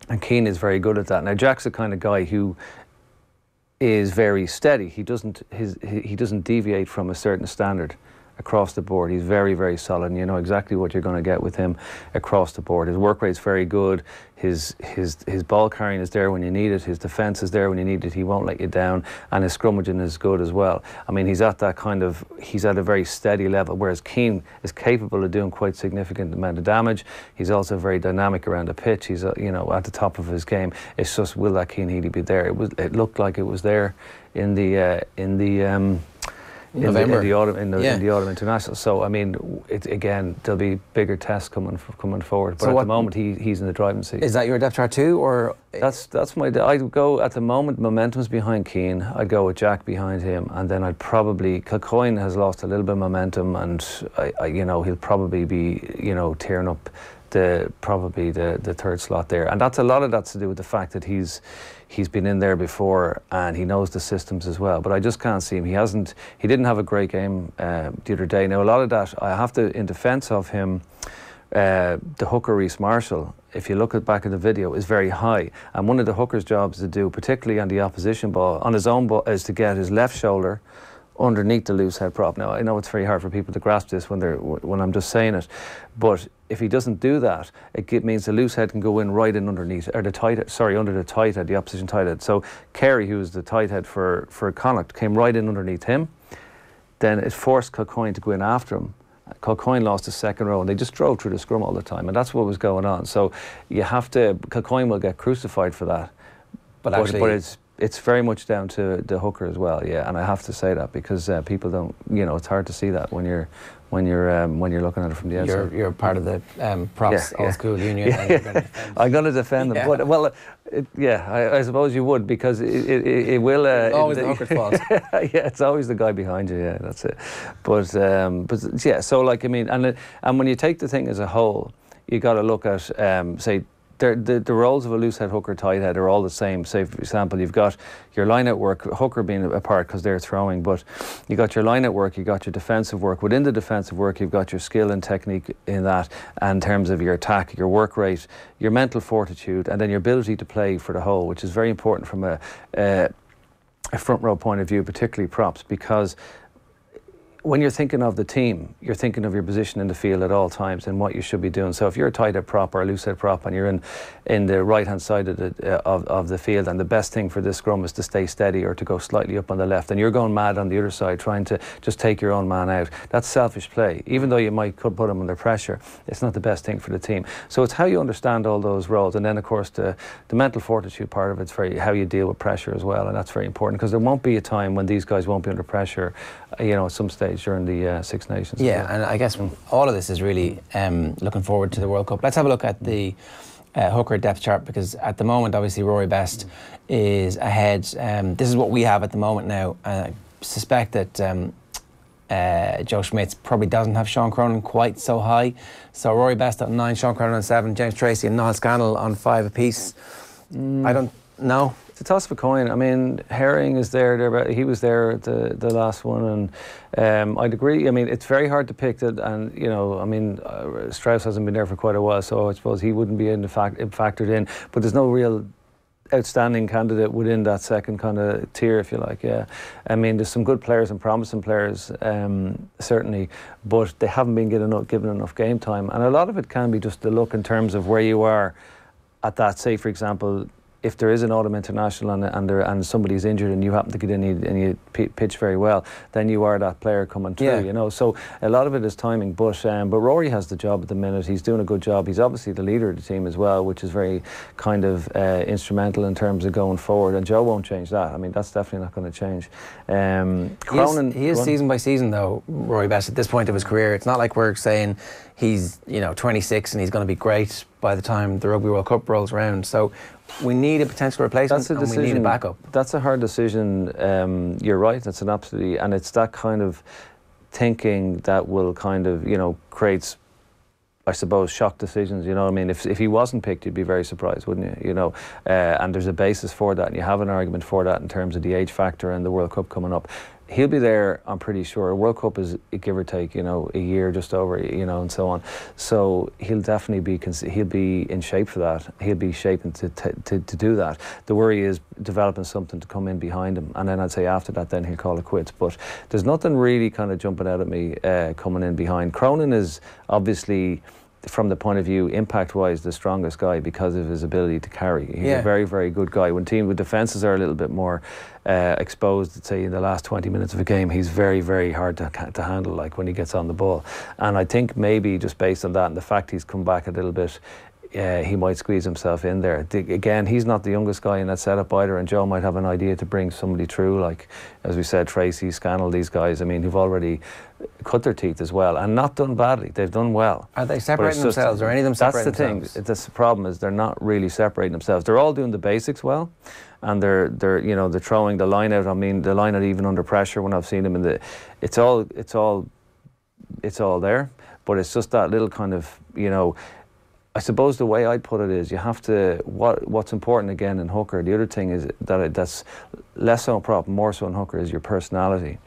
And Cian is very good at that. Now Jack's the kind of guy who is very steady. He doesn't deviate from a certain standard across the board. He's very, very solid, and you know exactly what you're going to get with him across the board. His work rate's very good. His ball carrying is there when you need it. His defence is there when you need it. He won't let you down, and his scrummaging is good as well. I mean, he's at a very steady level, whereas Cian is capable of doing quite significant amount of damage. He's also very dynamic around the pitch. He's you know, at the top of his game. It's just, will that Cian Healy be there? It looked like it was there in the November. In the autumn international. So I mean, again, there'll be bigger tests coming forward. But so at the moment, he's in the driving seat. Is that your depth chart too, or that's my? I'd go at the moment. Momentum's behind Cian. I'd go with Jack behind him, and then I'd probably Kilcoyne has lost a little bit of momentum, and you know, he'll probably be, you know, tearing up probably the third slot there, and a lot of that's to do with the fact that he's been in there before and he knows the systems as well. But I just can't see him. He didn't have a great game the other day. Now a lot of that, I have to, in defence of him, the hooker Reece Marshall, if you look back at the video, is very high, and one of the hooker's jobs to do, particularly on the opposition ball, on his own ball, is to get his left shoulder underneath the loosehead prop. Now I know it's very hard for people to grasp this when I'm just saying it, but if he doesn't do that, it means the loosehead can go in right in underneath, or under the tighthead, the opposition tighthead. So Carey, who was the tighthead for Connacht, came right in underneath him. Then it forced Kilcoyne to go in after him. Kilcoyne lost his second row, and they just drove through the scrum all the time, and that's what was going on. So you have to, Kilcoyne will get crucified for that. But it's very much down to the hooker as well, yeah. And I have to say that because people don't, you know, it's hard to see that when you're looking at it from the outside. You're part of the props old school union. Yeah. I'm going to defend them, but well, I suppose you would, because it will. It's always the hooker's fault. Yeah, it's always the guy behind you. Yeah, that's it. But yeah, so like I mean, and when you take the thing as a whole, you got to look at say. The roles of a loosehead, hooker, tighthead are all the same. Say, for example, you've got your line-out work, hooker being apart because they're throwing, but you got your line-out work, you got your defensive work. Within the defensive work, you've got your skill and technique in that, and in terms of your attack, your work rate, your mental fortitude, and then your ability to play for the whole, which is very important from a front row point of view, particularly props, because when you're thinking of the team, you're thinking of your position in the field at all times and what you should be doing. So if you're a tighthead prop or a loosehead prop and you're in the right-hand side of the field, and the best thing for this scrum is to stay steady or to go slightly up on the left, and you're going mad on the other side trying to just take your own man out, that's selfish play. Even though you could put him under pressure, it's not the best thing for the team. So it's how you understand all those roles, and then of course the mental fortitude part of it's very how you deal with pressure as well, and that's very important, because there won't be a time when these guys won't be under pressure, at some stage during the Six Nations. Yeah, and I guess all of this is really looking forward to the World Cup. Let's have a look at the hooker depth chart, because at the moment, obviously, Rory Best is ahead. This is what we have at the moment now. I suspect that Joe Schmidt's probably doesn't have Sean Cronin quite so high. So Rory Best at 9, Sean Cronin on 7, James Tracy and Niall Scannell on 5 apiece. I don't know. It's a toss of a coin. I mean, Herring is there. He was there at the last one, and I'd agree. I mean, it's very hard to pick that, and Strauss hasn't been there for quite a while, so I suppose he wouldn't be factored in. But there's no real outstanding candidate within that second kind of tier, if you like. Yeah, I mean, there's some good players and promising players, certainly, but they haven't been given enough game time, and a lot of it can be just the look in terms of where you are at that. Say, for example, if there is an autumn international and somebody's injured and you happen to get in and you pitch very well, then you are that player coming through, So a lot of it is timing, but Rory has the job at the minute. He's doing a good job. He's obviously the leader of the team as well, which is very kind of instrumental in terms of going forward, and Joe won't change that. I mean, that's definitely not going to change. Cronin, he is season by season though, Rory Best, at this point of his career. It's not like we're saying he's 26 and he's going to be great by the time the Rugby World Cup rolls around. So we need a potential replacement, and we need a backup. That's a hard decision. You're right. That's an absolutely, and it's that kind of thinking that will kind of creates, I suppose, shock decisions. You know what I mean? If he wasn't picked, you'd be very surprised, wouldn't you? And there's a basis for that, and you have an argument for that in terms of the age factor and the World Cup coming up. He'll be there, I'm pretty sure. World Cup is, give or take, a year just over, and so on. So he'll definitely be in shape for that. He'll be shaping to do that. The worry is developing something to come in behind him, and then I'd say after that, then he'll call it quits. But there's nothing really kind of jumping out at me coming in behind. Cronin is obviously, from the point of view, impact-wise, the strongest guy because of his ability to carry. He's a very, very good guy. When defences are a little bit more exposed, say in the last 20 minutes of a game, he's very, very hard to handle, like when he gets on the ball. And I think maybe just based on that and the fact he's come back a little bit, he might squeeze himself in there. Again, he's not the youngest guy in that setup either, and Joe might have an idea to bring somebody through, like, as we said, Tracy, Scannell, these guys, I mean, who've already cut their teeth as well, and not done badly. They've done well. Are they separating themselves, or any of them separating themselves? That's the thing. That's the problem, is they're not really separating themselves. They're all doing the basics well, and they're throwing the line out. I mean, the line out even under pressure when I've seen them it's all there, but it's just that little kind of, I suppose the way I'd put it is you have to, what's important again in hooker, the other thing is that's less so in prop, more so in hooker, is your personality.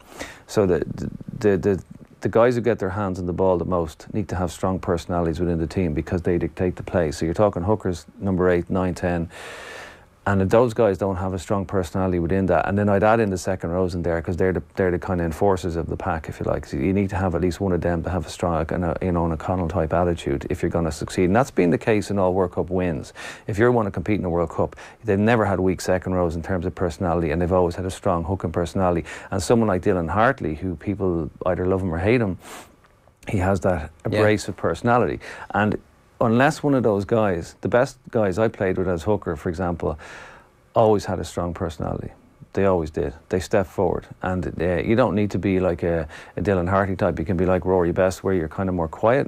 So the guys who get their hands on the ball the most need to have strong personalities within the team, because they dictate the play. So you're talking hookers, number 8, 9, 10. And if those guys don't have a strong personality within that, and then I'd add in the second rows in there, because they're the kind of enforcers of the pack, if you like. So you need to have at least one of them to have a strong, an O'Connell type attitude if you're going to succeed. And that's been the case in all World Cup wins. If you want to compete in the World Cup, they've never had weak second rows in terms of personality, and they've always had a strong hooking personality. And someone like Dylan Hartley, who people either love him or hate him, he has that abrasive personality. And unless one of those guys, the best guys I played with as hooker, for example, always had a strong personality. They always did. They stepped forward. And you don't need to be like a Dylan Hartley type. You can be like Rory Best, where you're kind of more quiet,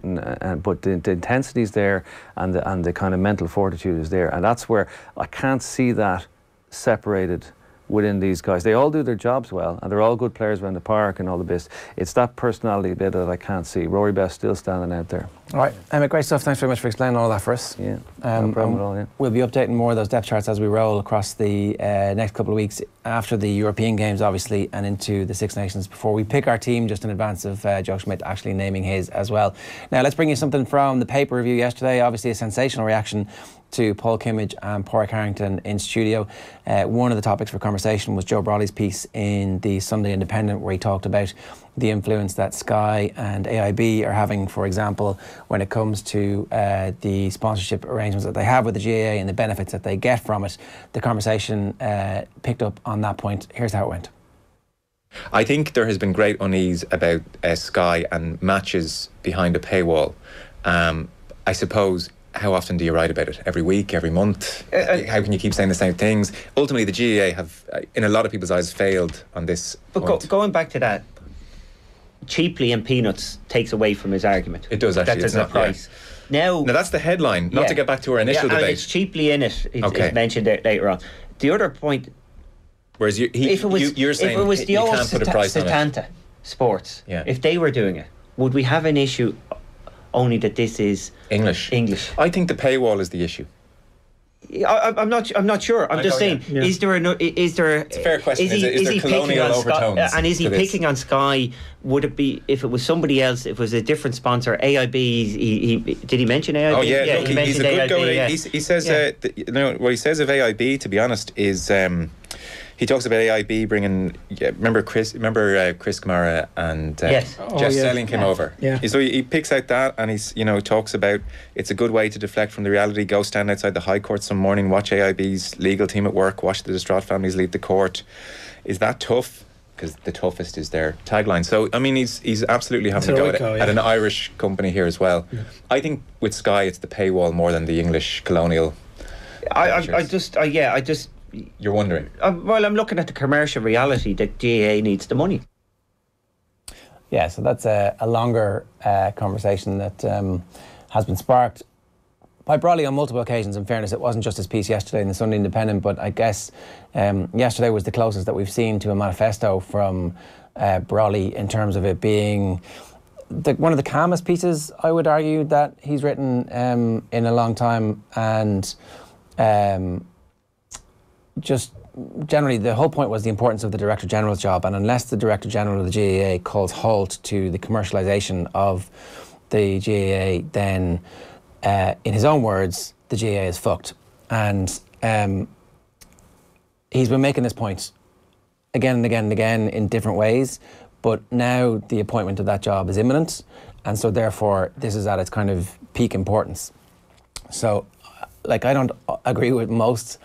but the intensity's there, and the kind of mental fortitude is there. And that's where I can't see that separated within these guys. They all do their jobs well, and they're all good players around the park and all the bits. It's that personality bit that I can't see. Rory Best still standing out there. All right, Emmet, great stuff. Thanks very much for explaining all that for us. Yeah, no problem at all. Yeah. We'll be updating more of those depth charts as we roll across the next couple of weeks after the European Games, obviously, and into the Six Nations, before we pick our team just in advance of Joe Schmidt actually naming his as well. Now, let's bring you something from the paper review yesterday. Obviously, a sensational reaction to Paul Kimmage and Pádraig Harrington in studio. One of the topics for conversation was Joe Brawley's piece in the Sunday Independent, where he talked about the influence that Sky and AIB are having, for example, when it comes to the sponsorship arrangements that they have with the GAA and the benefits that they get from it. The conversation picked up on that point. Here's how it went. I think there has been great unease about Sky and matches behind a paywall. I suppose, how often do you write about it? Every week, every month? How can you keep saying the same things? Ultimately, the GAA have, in a lot of people's eyes, failed on this point. Going back to that, cheaply and peanuts takes away from his argument. It does, actually. That there's no price. Yeah. Now, that's the headline, not to get back to our initial debate. It's cheaply in it. It's mentioned later on. The other point... Whereas you're saying if it was the old can't put a price on it. Setanta Sports, if they were doing it, would we have an issue only that this is English? I think the paywall is the issue. I'm not sure. I'm just saying, is there it's a fair question. Is there colonial overtones? And is he picking on Sky? Would it be, if it was somebody else, if it was a different sponsor, AIB, did he mention AIB? Oh yeah, look, he's a good AIB, guy. He says, what he says of AIB, to be honest, is he talks about AIB bringing. Remember Chris Kamara and Jeff Stelling came over. Yeah. So he picks out that, and he's talks about it's a good way to deflect from the reality. Go stand outside the High Court some morning, watch AIB's legal team at work, watch the distraught families leave the court. Is that tough? Because the toughest is their tagline. So I mean, he's absolutely having a go at an Irish company here as well. Yeah. I think with Sky, it's the paywall more than the English colonial. I just. You're wondering? Well, I'm looking at the commercial reality that GAA needs the money. Yeah, so that's a longer conversation that has been sparked by Brawley on multiple occasions. In fairness, it wasn't just his piece yesterday in the Sunday Independent, but I guess yesterday was the closest that we've seen to a manifesto from Brawley in terms of it being one of the calmest pieces, I would argue, that he's written in a long time, and just generally the whole point was the importance of the Director General's job, and unless the Director General of the GAA calls halt to the commercialisation of the GAA, then in his own words, the GAA is fucked. And he's been making this point again and again and again in different ways, but now the appointment of that job is imminent, and so therefore this is at its kind of peak importance. So I don't agree with most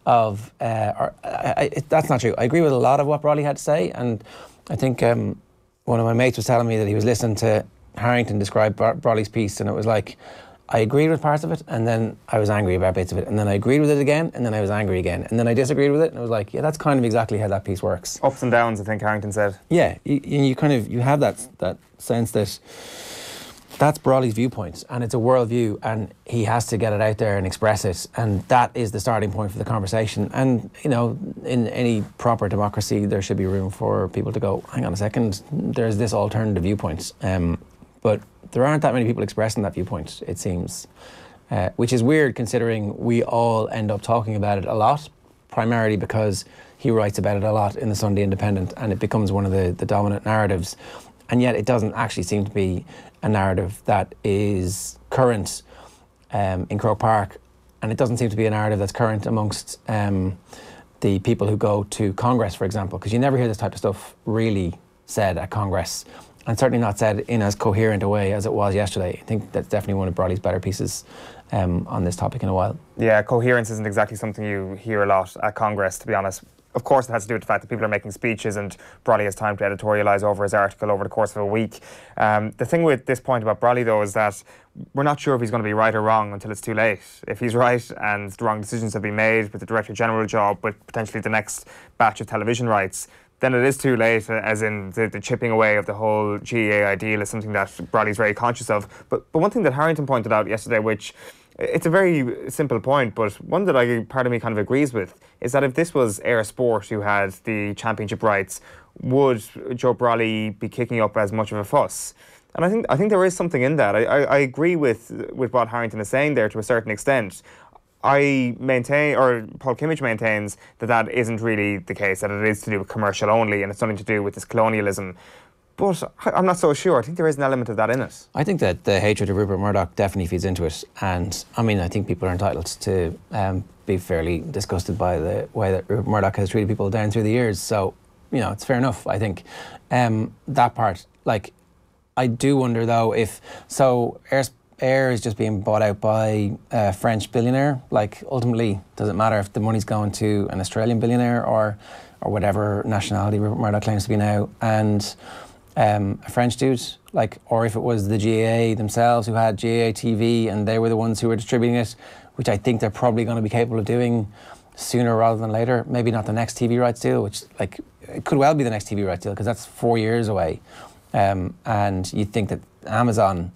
of, that's not true. I agree with a lot of what Brawley had to say, and I think one of my mates was telling me that he was listening to Harrington describe Brawley's piece, and it was like, I agreed with parts of it, and then I was angry about bits of it, and then I agreed with it again, and then I was angry again, and then I disagreed with it, and I was like, yeah, that's kind of exactly how that piece works. Ups and downs, I think Harrington said. Yeah, you have that sense that that's Brawley's viewpoint, and it's a worldview, and he has to get it out there and express it, and that is the starting point for the conversation. And in any proper democracy, there should be room for people to go, hang on a second, there's this alternative viewpoint, but there aren't that many people expressing that viewpoint, it seems, which is weird considering we all end up talking about it a lot, primarily because he writes about it a lot in the Sunday Independent, and it becomes one of the dominant narratives. And yet it doesn't actually seem to be a narrative that is current in Croke Park, and it doesn't seem to be a narrative that's current amongst the people who go to Congress, for example, because you never hear this type of stuff really said at Congress, and certainly not said in as coherent a way as it was yesterday. I think that's definitely one of Brawley's better pieces on this topic in a while. Yeah, coherence isn't exactly something you hear a lot at Congress, to be honest. Of course, it has to do with the fact that people are making speeches and Brawley has time to editorialise over his article over the course of a week. The thing with this point about Brawley, though, is that we're not sure if he's going to be right or wrong until it's too late. If he's right and the wrong decisions have been made with the Director General job, with potentially the next batch of television rights, then it is too late, as in the chipping away of the whole GAA ideal is something that Brawley's very conscious of. But one thing that Harrington pointed out yesterday, which it's a very simple point, but one that part of me kind of agrees with, is that if this was Air Sport who had the championship rights, would Joe Brawley be kicking up as much of a fuss? And I think there is something in that. I agree with what Harrington is saying there to a certain extent. I maintain, or Paul Kimmage maintains, that isn't really the case, that it is to do with commercial only and it's nothing to do with this colonialism. But I'm not so sure. I think there is an element of that in it. I think that the hatred of Rupert Murdoch definitely feeds into it. And I mean, I think people are entitled to be fairly disgusted by the way that Rupert Murdoch has treated people down through the years. So, you know, it's fair enough, I think. That part, like, I do wonder though if, so Air is just being bought out by a French billionaire. Like, ultimately, does it matter if the money's going to an Australian billionaire or whatever nationality Rupert Murdoch claims to be now, and a French dude, like, or if it was the GAA themselves who had GAA TV and they were the ones who were distributing it, which I think they're probably going to be capable of doing sooner rather than later. Maybe not the next TV rights deal, which, like, it could well be the next TV rights deal because that's 4 years away. And you'd think that Amazon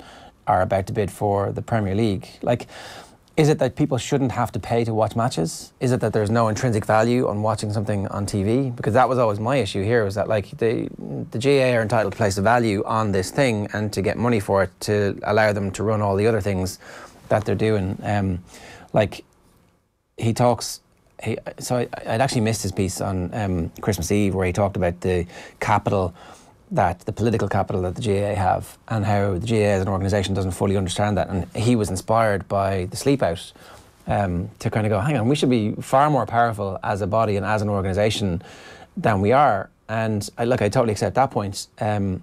are about to bid for the Premier League. Like, is it that people shouldn't have to pay to watch matches? Is it that there's no intrinsic value on watching something on TV? Because that was always my issue here, was that, like, the GAA are entitled to place a value on this thing and to get money for it to allow them to run all the other things that they're doing. Like, he talks... So I'd actually missed his piece on Christmas Eve where he talked about the capital, the political capital that the GAA have, and how the GAA as an organisation doesn't fully understand that. And he was inspired by the Sleep Out to kind of go, hang on, we should be far more powerful as a body and as an organisation than we are. And I totally accept that point. I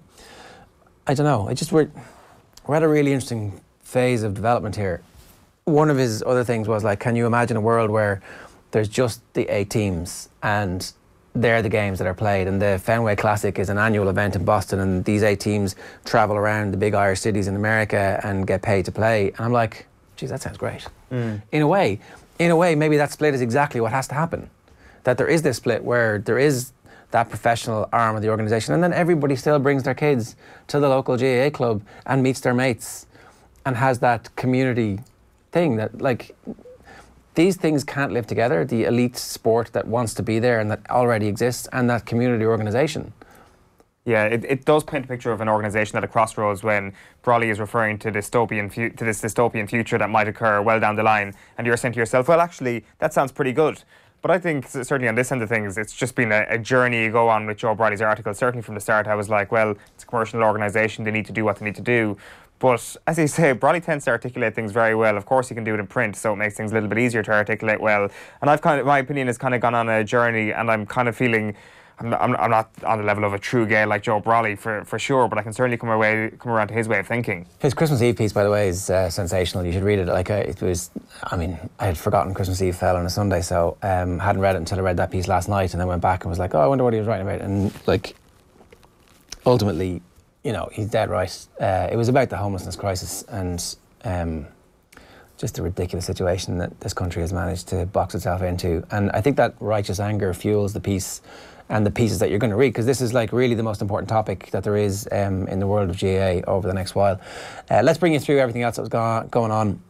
don't know, we're at a really interesting phase of development here. One of his other things was, like, can you imagine a world where there's just the 8 teams and they're the games that are played, and the Fenway Classic is an annual event in Boston, and these 8 teams travel around the big Irish cities in America and get paid to play. And I'm like, geez, that sounds great. In a way, maybe that split is exactly what has to happen. That there is this split where there is that professional arm of the organisation, and then everybody still brings their kids to the local GAA club and meets their mates and has that community thing that, like, these things can't live together, the elite sport that wants to be there and that already exists, and that community organisation. Yeah, it does paint a picture of an organisation at a crossroads when Brawley is referring to this dystopian future that might occur well down the line, and you're saying to yourself, well, actually, that sounds pretty good. But I think, certainly on this end of things, it's just been a journey you go on with Joe Brawley's article. Certainly from the start, I was like, well, it's a commercial organisation, they need to do what they need to do. But as you say, Brawley tends to articulate things very well. Of course, you can do it in print, so it makes things a little bit easier to articulate well. And my opinion has kind of gone on a journey, and I'm kind of feeling I'm not on the level of a true gay like Joe Brawley for sure, but I can certainly come around to his way of thinking. His Christmas Eve piece, by the way, is sensational. You should read it. Like, it was, I mean, I had forgotten Christmas Eve fell on a Sunday, so hadn't read it until I read that piece last night, and then went back and was like, oh, I wonder what he was writing about. And, like, ultimately, you know, he's dead right. It was about the homelessness crisis and just the ridiculous situation that this country has managed to box itself into. And I think that righteous anger fuels the piece and the pieces that you're going to read, because this is, like, really the most important topic that there is in the world of GAA over the next while. Let's bring you through everything else that was going on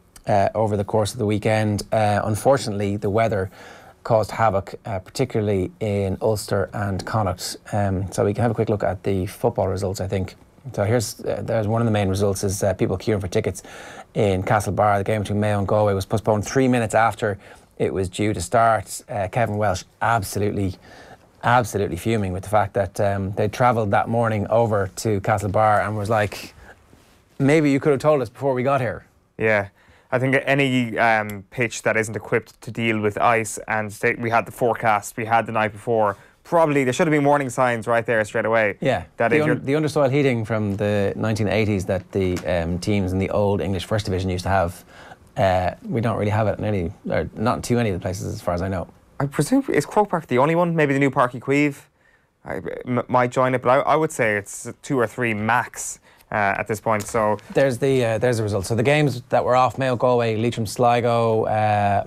over the course of the weekend. Unfortunately, the weather caused havoc, particularly in Ulster and Connacht. So we can have a quick look at the football results, I think. So there's one of the main results is people queuing for tickets in Castlebar. The game between Mayo and Galway was postponed 3 minutes after it was due to start. Kevin Welsh absolutely fuming with the fact that they travelled that morning over to Castlebar and was like, maybe you could have told us before we got here. Yeah. I think any pitch that isn't equipped to deal with ice, and we had the forecast we had the night before, probably there should have been warning signs right there straight away. Yeah, the undersoil heating from the 1980s that the teams in the old English First Division used to have, we don't really have it in not in too many of the places as far as I know. I presume, is Croke Park the only one? Maybe the new Parky Queeve might join it, but I would say it's 2 or 3 max. At this point, so there's the result. So the games that were off: Mayo, Galway, Leitrim, Sligo,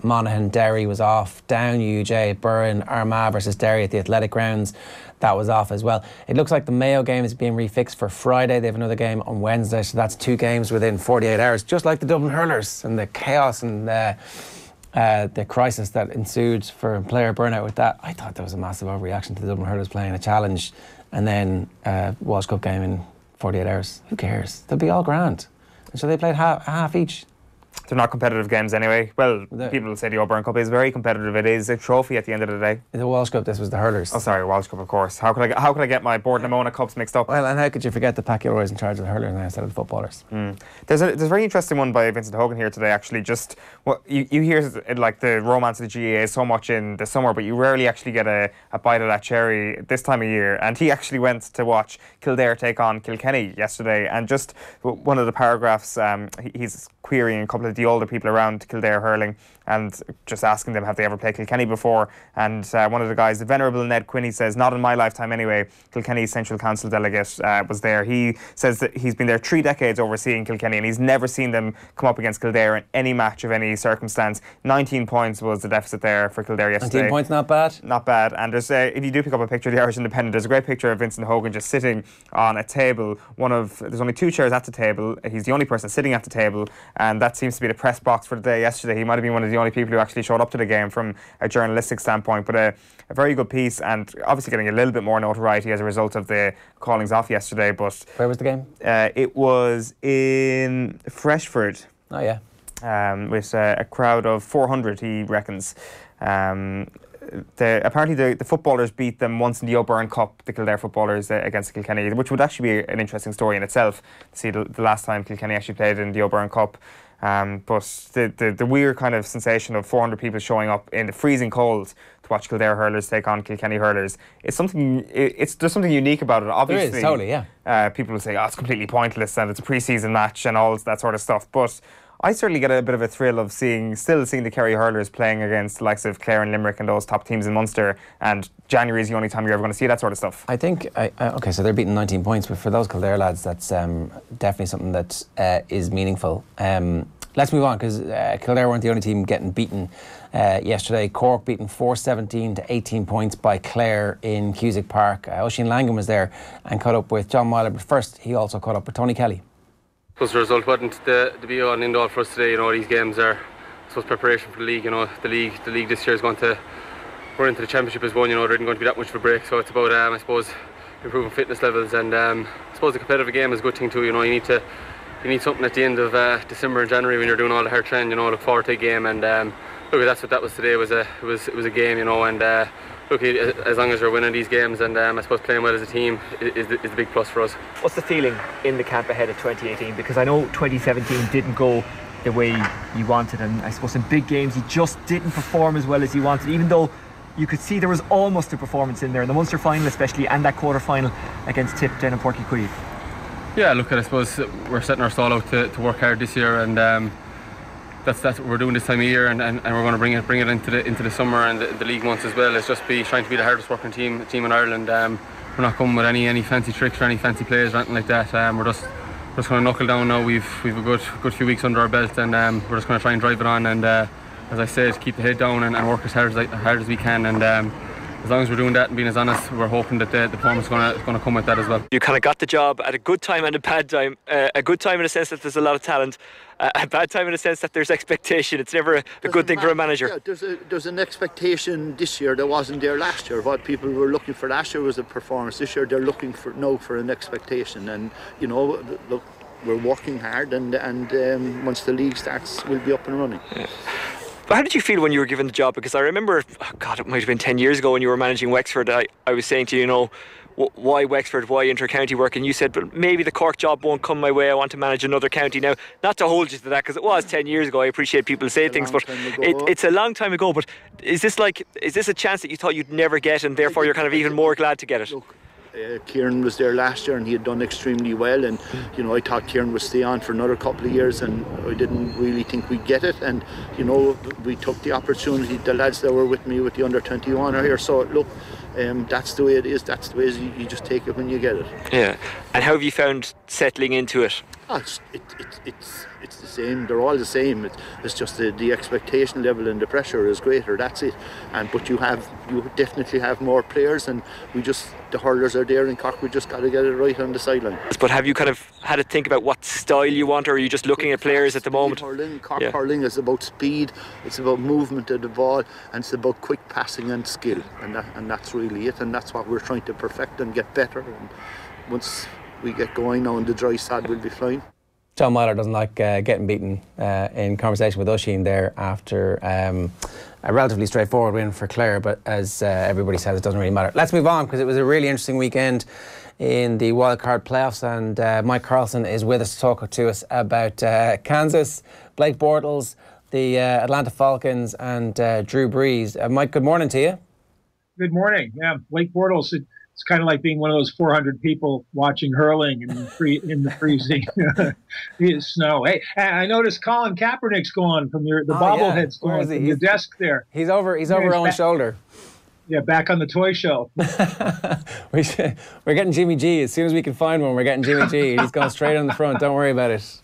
Monaghan, Derry was off. Down UJ at Burren, Armagh versus Derry at the Athletic Grounds, that was off as well. It looks like the Mayo game is being refixed for Friday. They have another game on Wednesday, so that's 2 games within 48 hours, just like the Dublin Hurlers and the chaos and the crisis that ensued for player burnout with that. I thought there was a massive overreaction to the Dublin Hurlers playing a challenge and then Walsh Cup game in 48 hours. Who cares? They'll be all grand. And so they played half each. they're not competitive games anyway. Well, people will say the O'Byrne Cup is very competitive. It is a trophy at the end of the day. The Walsh Cup, this was the hurlers. Oh, sorry, Walsh Cup, of course. How could I get my Bord na Móna Cups mixed up? Well, and how could you forget that Pat Gilroy's in charge of the hurlers now instead of the footballers? There's a very interesting one by Vincent Hogan here today, actually. Just what you hear like the romance of the GAA so much in the summer, but you rarely actually get a bite of that cherry this time of year. And he actually went to watch Kildare take on Kilkenny yesterday, and just one of the paragraphs, he's querying a couple of the older people around Kildare hurling and just asking them, have they ever played Kilkenny before? And one of the guys, the venerable Ned Quinney, says, not in my lifetime anyway. Kilkenny's Central Council delegate was there. He says that he's been there 3 decades overseeing Kilkenny, and he's never seen them come up against Kildare in any match of any circumstance. 19 points was the deficit there for Kildare yesterday. 19 points, not bad. Not bad. And there's if you do pick up a picture of the Irish Independent, there's a great picture of Vincent Hogan just sitting on a table. There's only 2 chairs at the table. He's the only person sitting at the table, and that seems to be the press box for the day yesterday. He might have been one of the only people who actually showed up to the game from a journalistic standpoint, but a very good piece, and obviously getting a little bit more notoriety as a result of the callings off yesterday. But where was the game? It was in Freshford. Oh yeah. With a crowd of 400, he reckons. Apparently the footballers beat them once in the O'Byrne Cup, the Kildare footballers against Kilkenny, which would actually be an interesting story in itself, to see the last time Kilkenny actually played in the O'Byrne Cup. But the weird kind of sensation of 400 people showing up in the freezing cold to watch Kildare hurlers take on Kilkenny hurlers, there's something unique about it. Obviously, there is, totally, yeah. People will say, oh, it's completely pointless and it's a pre-season match and all that sort of stuff, but I certainly get a bit of a thrill of still seeing the Kerry hurlers playing against the likes of Clare and Limerick and those top teams in Munster, and January is the only time you're ever going to see that sort of stuff. I think, okay, so they're beating 19 points, but for those Kildare lads, that's definitely something that is meaningful. Let's move on, because Kildare weren't the only team getting beaten yesterday. Cork beaten 4-17 to 18 points by Clare in Cusack Park. Oisin Langan was there and caught up with John Myler, but first he also caught up with Tony Kelly. The result wasn't the be all and end all for us today. These games are, I suppose, preparation for the league. The league this year is going to run into the championship as one. There isn't going to be that much of a break, so it's about I suppose improving fitness levels, and I suppose the competitive game is a good thing too. You need something at the end of December and January when you're doing all the hard training. Look forward to a game, and look, that's what that was today. It was a game, and look, as long as we're winning these games and I suppose playing well as a team is the big plus for us. What's the feeling in the camp ahead of 2018? Because I know 2017 didn't go the way you wanted, and I suppose in big games you just didn't perform as well as you wanted, even though you could see there was almost a performance in there in the Munster final especially, and that quarter final against Tip down in Porky Queeve. Yeah, look, I suppose we're setting our stall out to work hard this year, and that's what we're doing this time of year, and we're going to bring it into the summer and the league months as well. It's just trying to be the hardest working team in Ireland. We're not coming with any fancy tricks or any fancy plays or anything like that. We're just going to knuckle down now. We've a good few weeks under our belt, and we're just going to try and drive it on, and as I said, keep the head down and work as hard as we can, and as long as we're doing that and being as honest, we're hoping that the performance is going to come with that as well. You kind of got the job at a good time and a bad time. A good time in the sense that there's a lot of talent, a bad time in the sense that there's expectation. It's never a good thing for a manager. Yeah, there's an expectation this year that wasn't there last year. What people were looking for last year was a performance. This year they're looking for an expectation, and look, we're working hard, and once the league starts, we'll be up and running. Yeah. But how did you feel when you were given the job? Because I remember, it might have been 10 years ago when you were managing Wexford, I was saying to you, why Wexford, why inter-county work? And you said, but maybe the Cork job won't come my way, I want to manage another county. Now, not to hold you to that, because it was 10 years ago, I appreciate people say things, but it's a long time ago. But is this a chance that you thought you'd never get, and therefore you're kind of even more glad to get it? Look, Kieran was there last year and he had done extremely well, and I thought Kieran would stay on for another couple of years, and I didn't really think we'd get it, and we took the opportunity. The lads that were with me with the under-21 are here, so look, that's the way it is. That's the way you just take it when you get it. Yeah. And how have you found settling into it? It's the same. They're all the same. It's just the expectation level and the pressure is greater. That's it. But you definitely have more players, and the hurlers are there in Cork. We just got to get it right on the sideline. But have you kind of had to think about what style you want, or are you just looking at players at the moment? Cork hurling is about speed. It's about movement of the ball, and it's about quick passing and skill, and that's really it. And that's what we're trying to perfect and get better. And once we get going now on the dry sod, we'll be flying. John Myler doesn't like getting beaten in conversation with Oisín there after a relatively straightforward win for Clare, but as everybody says, it doesn't really matter. Let's move on, because it was a really interesting weekend in the Wildcard playoffs, and Mike Carlson is with us to talk to us about Kansas, Blake Bortles, the Atlanta Falcons, and Drew Brees. Mike, good morning to you. Good morning. Yeah, Blake Bortles, it's kind of like being one of those 400 people watching hurling in the freezing snow. Hey, I noticed Colin Kaepernick's gone from the bobblehead's gone from your desk there. He's over Owen's shoulder. Yeah, back on the toy shelf. We're getting Jimmy G. As soon as we can find one, we're getting Jimmy G. He's going straight on the front. Don't worry about it.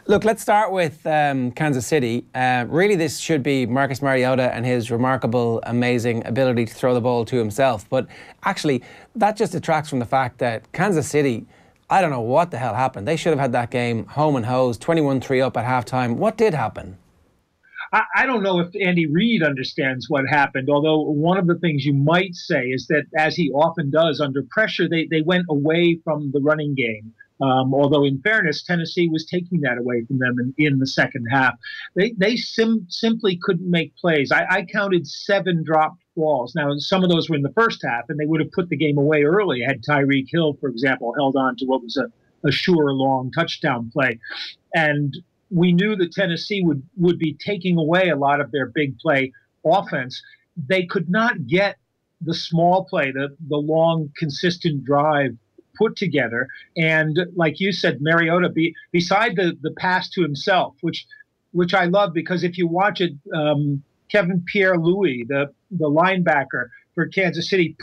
Look, let's start with Kansas City. Really, this should be Marcus Mariota and his remarkable, amazing ability to throw the ball to himself. But actually, that just detracts from the fact that Kansas City, I don't know what the hell happened. They should have had that game home and hosed, 21-3 up at halftime. What did happen? I don't know if Andy Reid understands what happened, although one of the things you might say is that, as he often does under pressure, they went away from the running game. Although, in fairness, Tennessee was taking that away from them in the second half. They simply couldn't make plays. I counted 7 dropped balls. Now, some of those were in the first half, and they would have put the game away early had Tyreek Hill, for example, held on to what was a sure long touchdown play. And we knew that Tennessee would be taking away a lot of their big play offense. They could not get the small play, the long, consistent drive put together. And like you said, Mariota, beside the pass to himself, which I love, because if you watch it, Kevin Pierre-Louis, the linebacker for Kansas City,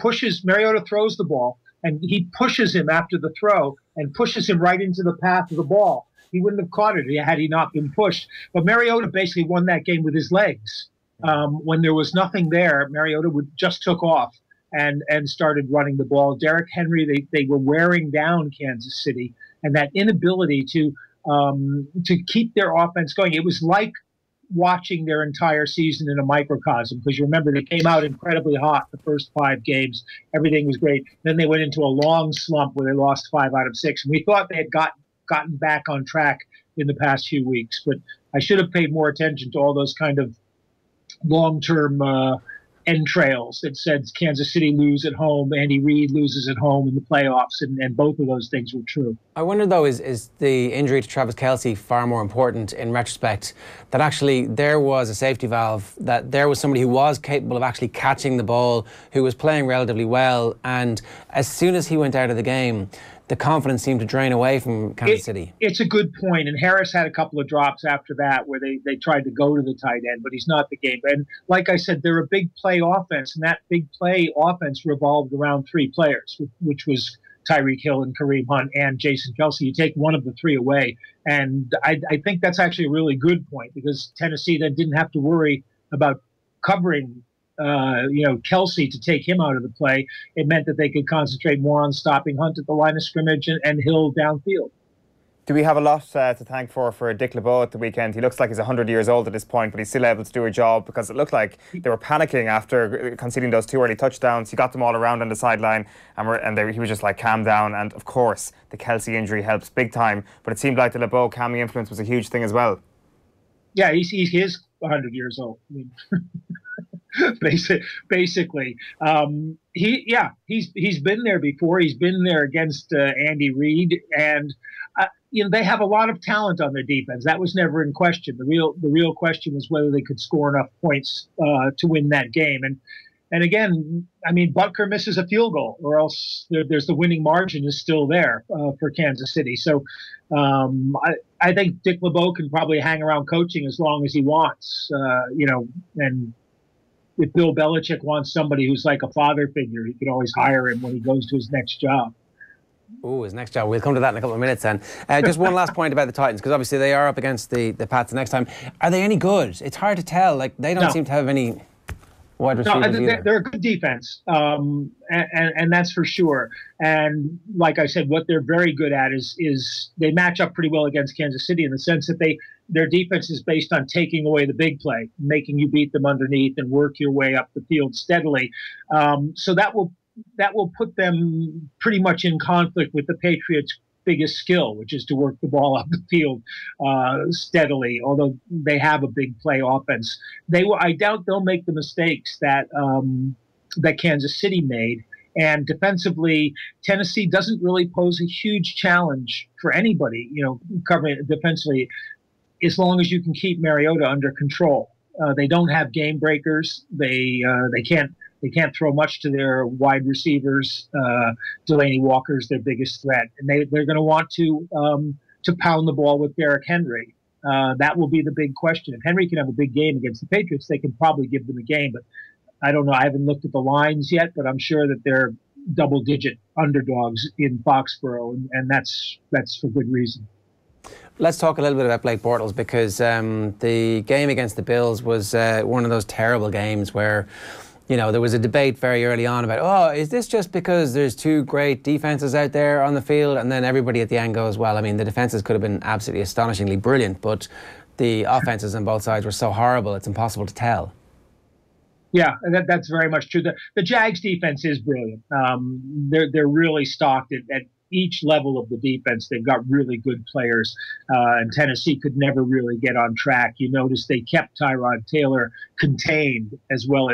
Mariota throws the ball, and he pushes him after the throw and pushes him right into the path of the ball. He wouldn't have caught it had he not been pushed. But Mariota basically won that game with his legs. When there was nothing there, Mariota just took off and started running the ball. Derrick Henry, they were wearing down Kansas City, and that inability to keep their offense going. It was like watching their entire season in a microcosm, because you remember they came out incredibly hot the first 5 games. Everything was great. Then they went into a long slump where they lost 5 out of 6. And we thought they had gotten back on track in the past few weeks, but I should have paid more attention to all those kind of long-term entrails that said Kansas City lose at home, Andy Reid loses at home in the playoffs, and both of those things were true. I wonder, though, is the injury to Travis Kelce far more important in retrospect, that actually there was a safety valve, that there was somebody who was capable of actually catching the ball, who was playing relatively well, and as soon as he went out of the game, the confidence seemed to drain away from Kansas City. It's a good point. And Harris had a couple of drops after that where they tried to go to the tight end, but he's not the game. And like I said, they're a big play offense, and that big play offense revolved around 3 players, which was Tyreek Hill and Kareem Hunt and Jason Kelce. You take one of the 3 away. And I think that's actually a really good point, because Tennessee then didn't have to worry about covering Kelce to take him out of the play. It meant that they could concentrate more on stopping Hunt at the line of scrimmage and Hill downfield. Do we have a lot to thank for Dick LeBeau at the weekend? He looks like he's 100 years old at this point, but he's still able to do a job, because it looked like they were panicking after conceding those 2 early touchdowns. He got them all around on the sideline, and he was just like, calm down. And of course, the Kelce injury helps big time, but it seemed like the LeBeau calming influence was a huge thing as well. Yeah, he is 100 years old. I mean, basically, he's been there before. He's been there against Andy Reid, and they have a lot of talent on their defense. That was never in question. The real question was whether they could score enough points to win that game. And again, I mean, Butker misses a field goal, or else there's the winning margin is still there for Kansas City. So I think Dick LeBeau can probably hang around coaching as long as he wants, and if Bill Belichick wants somebody who's like a father figure, he can always hire him when he goes to his next job. Oh, his next job. We'll come to that in a couple of minutes then. Just one last point about the Titans, because obviously they are up against the Pats the next time. Are they any good? It's hard to tell. Like, they don't seem to have any wide receivers either. They're a good defense, and that's for sure. And like I said, what they're very good at is they match up pretty well against Kansas City in the sense that their defense is based on taking away the big play, making you beat them underneath and work your way up the field steadily. So that will put them pretty much in conflict with the Patriots biggest skill, which is to work the ball up the field steadily. Although they have a big play offense, I doubt they'll make the mistakes that that Kansas City made. And defensively, Tennessee doesn't really pose a huge challenge for anybody, covering defensively, as long as you can keep Mariota under control. They don't have game breakers. They can't throw much to their wide receivers. Delaney Walker's their biggest threat, and they're going to want to pound the ball with Derrick Henry. That will be the big question. If Henry can have a big game against the Patriots, they can probably give them a game. But I don't know. I haven't looked at the lines yet, but I'm sure that they're double-digit underdogs in Foxborough, and that's for good reason. Let's talk a little bit about Blake Bortles, because the game against the Bills was one of those terrible games where, there was a debate very early on about, is this just because there's two great defences out there on the field? And then everybody at the end goes, well, I mean, the defences could have been absolutely astonishingly brilliant, but the offences on both sides were so horrible, it's impossible to tell. Yeah, that's very much true. The Jags defense is brilliant. They're really stocked at each level of the defense. They've got really good players, and Tennessee could never really get on track. You notice they kept Tyrod Taylor contained as well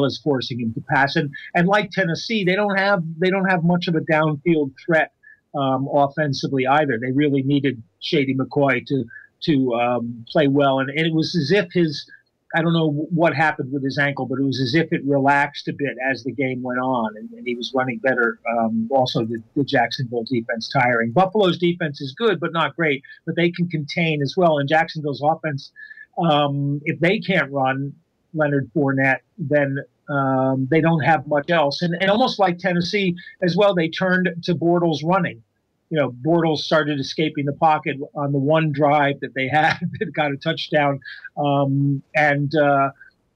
as forcing him to pass. And like Tennessee, they don't have much of a downfield threat offensively either. They really needed Shady McCoy to play well, and it was as if I don't know what happened with his ankle, but it was as if it relaxed a bit as the game went on, and he was running better. Also, the Jacksonville defense tiring. Buffalo's defense is good, but not great, but they can contain as well. And Jacksonville's offense, if they can't run Leonard Fournette, then they don't have much else. And almost like Tennessee as well, they turned to Bortles running. Bortles started escaping the pocket on the one drive that they had that got a touchdown, and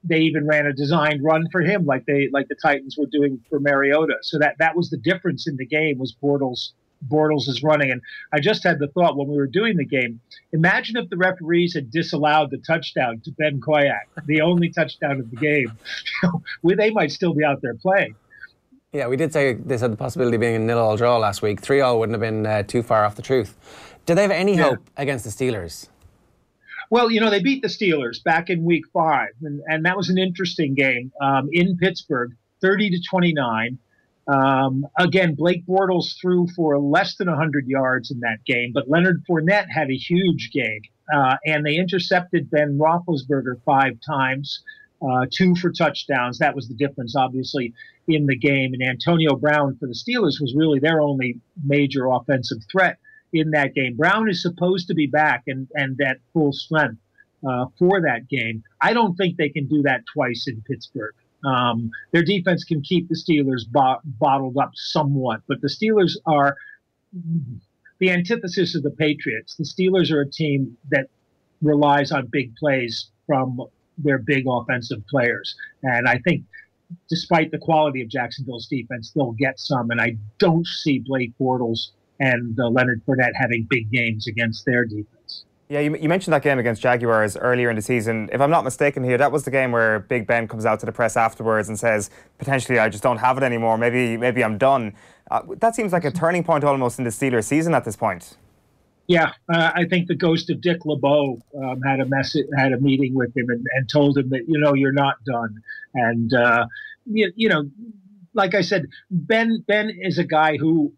they even ran a designed run for him, like the Titans were doing for Mariota. So that was the difference in the game, was Bortles is running. And I just had the thought when we were doing the game, imagine if the referees had disallowed the touchdown to Ben Koyak, the only touchdown of the game. They might still be out there playing. Yeah, we did say this had the possibility of being a 0-0 draw last week. 3-0 wouldn't have been too far off the truth. Do they have any hope against the Steelers? Well, they beat the Steelers back in week 5, and that was an interesting game in Pittsburgh, 30-29. Again, Blake Bortles threw for less than 100 yards in that game, but Leonard Fournette had a huge game, and they intercepted Ben Roethlisberger 5 times. 2 for touchdowns. That was the difference, obviously, in the game. And Antonio Brown for the Steelers was really their only major offensive threat in that game. Brown is supposed to be back and at full strength for that game. I don't think they can do that twice in Pittsburgh. Their defense can keep the Steelers bottled up somewhat, but the Steelers are the antithesis of the Patriots. The Steelers are a team that relies on big plays from their big offensive players. And I think despite the quality of Jacksonville's defense, they'll get some. And I don't see Blake Bortles and Leonard Fournette having big games against their defense. Yeah, you mentioned that game against Jaguars earlier in the season. If I'm not mistaken here, that was the game where Big Ben comes out to the press afterwards and says, potentially, I just don't have it anymore. Maybe I'm done. That seems like a turning point almost in the Steelers season at this point. Yeah, I think the ghost of Dick LeBeau had a meeting with him and told him that, you're not done. And, like I said, Ben is a guy who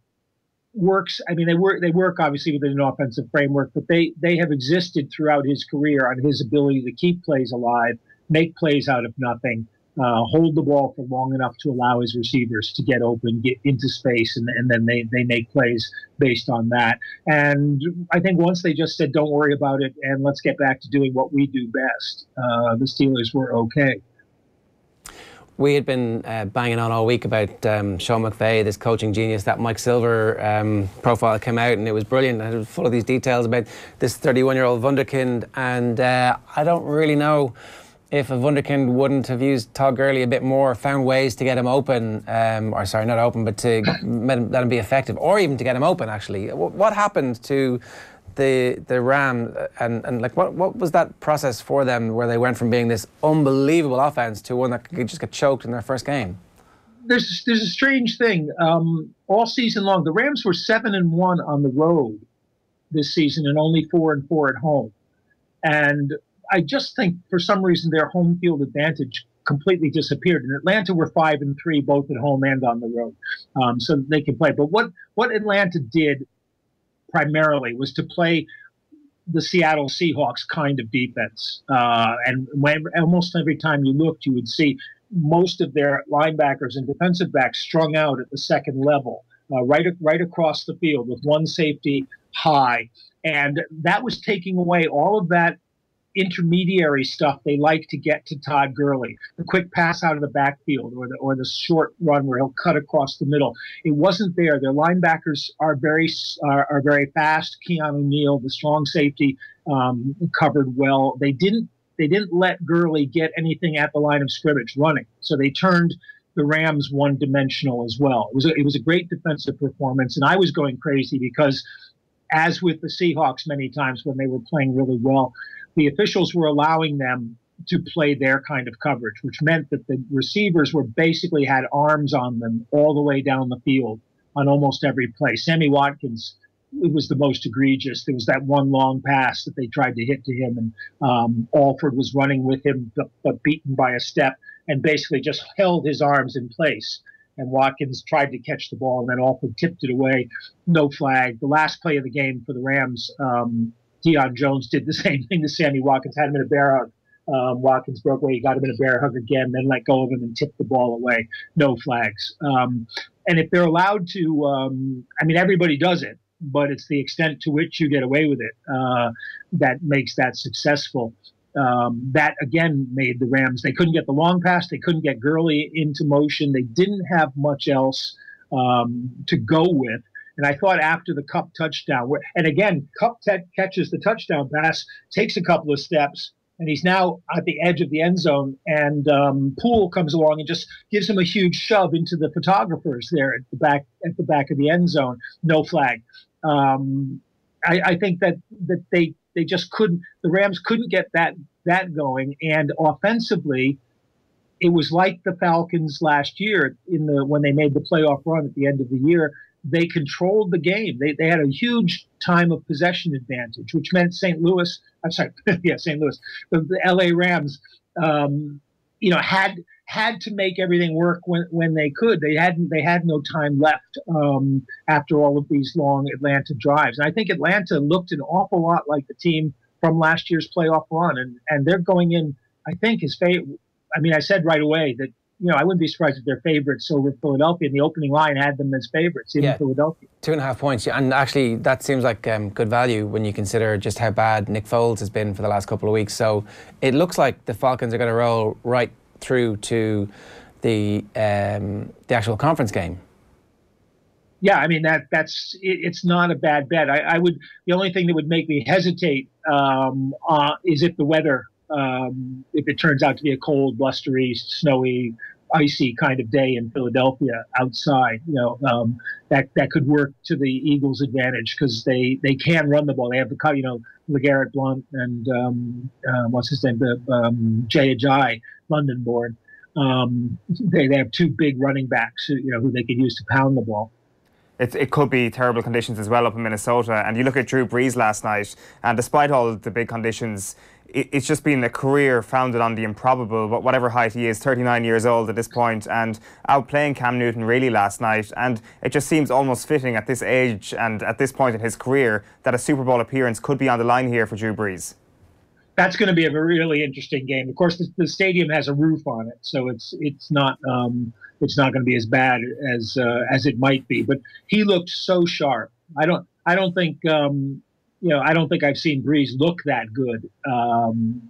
works. I mean, they work obviously within an offensive framework, but they have existed throughout his career on his ability to keep plays alive, make plays out of nothing, hold the ball for long enough to allow his receivers to get open, get into space, and then they make plays based on that. And I think once they just said, don't worry about it, and let's get back to doing what we do best, the Steelers were okay. We had been banging on all week about Sean McVay, this coaching genius. That Mike Silver profile came out, and it was brilliant. It was full of these details about this 31-year-old wunderkind, and I don't really know if a wunderkind wouldn't have used Todd Gurley a bit more, found ways to get him open, or sorry, not open, but to let him be effective, or even to get him open, actually. What happened to the Ram, and like what was that process for them where they went from being this unbelievable offense to one that could just get choked in their first game? there's a strange thing. All season long, the Rams were 7-1 on the road this season and only 4-4 at home. And I just think for some reason their home field advantage completely disappeared. In Atlanta, were 5-3 both at home and on the road, so that they can play. But what Atlanta did primarily was to play the Seattle Seahawks kind of defense. And almost every time you looked, you would see most of their linebackers and defensive backs strung out at the second level, right across the field with one safety high. And that was taking away all of that intermediary stuff they like to get to Todd Gurley, the quick pass out of the backfield or the short run where he'll cut across the middle. It wasn't there. Their linebackers are very fast. Keanu Neal, the strong safety, covered well. They didn't let Gurley get anything at the line of scrimmage running, so they turned the Rams one-dimensional as well. It was a great defensive performance, and I was going crazy because, as with the Seahawks many times when they were playing really well, the officials were allowing them to play their kind of coverage, which meant that the receivers basically had arms on them all the way down the field on almost every play. Sammy Watkins, it was the most egregious. There was that one long pass that they tried to hit to him, and Alford was running with him, but beaten by a step, and basically just held his arms in place. And Watkins tried to catch the ball, and then Alford tipped it away. No flag. The last play of the game for the Rams, Deion Jones did the same thing to Sammy Watkins, had him in a bear hug. Watkins broke away. He got him in a bear hug again, then let go of him and tipped the ball away. No flags. And if they're allowed to, everybody does it, but it's the extent to which you get away with it that makes that successful. That, again, made the Rams. They couldn't get the long pass. They couldn't get Gurley into motion. They didn't have much else to go with. And I thought after the Kupp touchdown, and again, Kupp catches the touchdown pass, takes a couple of steps, and he's now at the edge of the end zone. And Poole comes along and just gives him a huge shove into the photographers there at the back of the end zone. No flag. I think that they just couldn't. The Rams couldn't get that going, and offensively, it was like the Falcons last year when they made the playoff run at the end of the year. They controlled the game. They had a huge time of possession advantage, which meant St. Louis. The LA Rams, had to make everything work when they could. They had no time left after all of these long Atlanta drives. And I think Atlanta looked an awful lot like the team from last year's playoff run, and they're going in, I think, as favorite. I mean, I said right away that, I wouldn't be surprised if they're favorites over Philadelphia. And the opening line had them as favorites in Philadelphia. 2.5 points. And actually, that seems like good value when you consider just how bad Nick Foles has been for the last couple of weeks. So it looks like the Falcons are going to roll right through to the actual conference game. Yeah, I mean, it's not a bad bet. I would. The only thing that would make me hesitate is if the weather, if it turns out to be a cold, blustery, snowy, icy kind of day in Philadelphia outside, that could work to the Eagles' advantage because they can run the ball. They have LeGarrette Blount and what's his name, Jay Ajayi, London-born. They have two big running backs, who they could use to pound the ball. It could be terrible conditions as well up in Minnesota. And you look at Drew Brees last night, and despite all the big conditions, it's just been a career founded on the improbable, whatever height he is, 39 years old at this point, and outplaying Cam Newton really last night. And it just seems almost fitting at this age and at this point in his career that a Super Bowl appearance could be on the line here for Drew Brees. That's going to be a really interesting game. Of course, the stadium has a roof on it, so it's not going to be as bad as it might be. But he looked so sharp. I don't think I've seen Brees look that good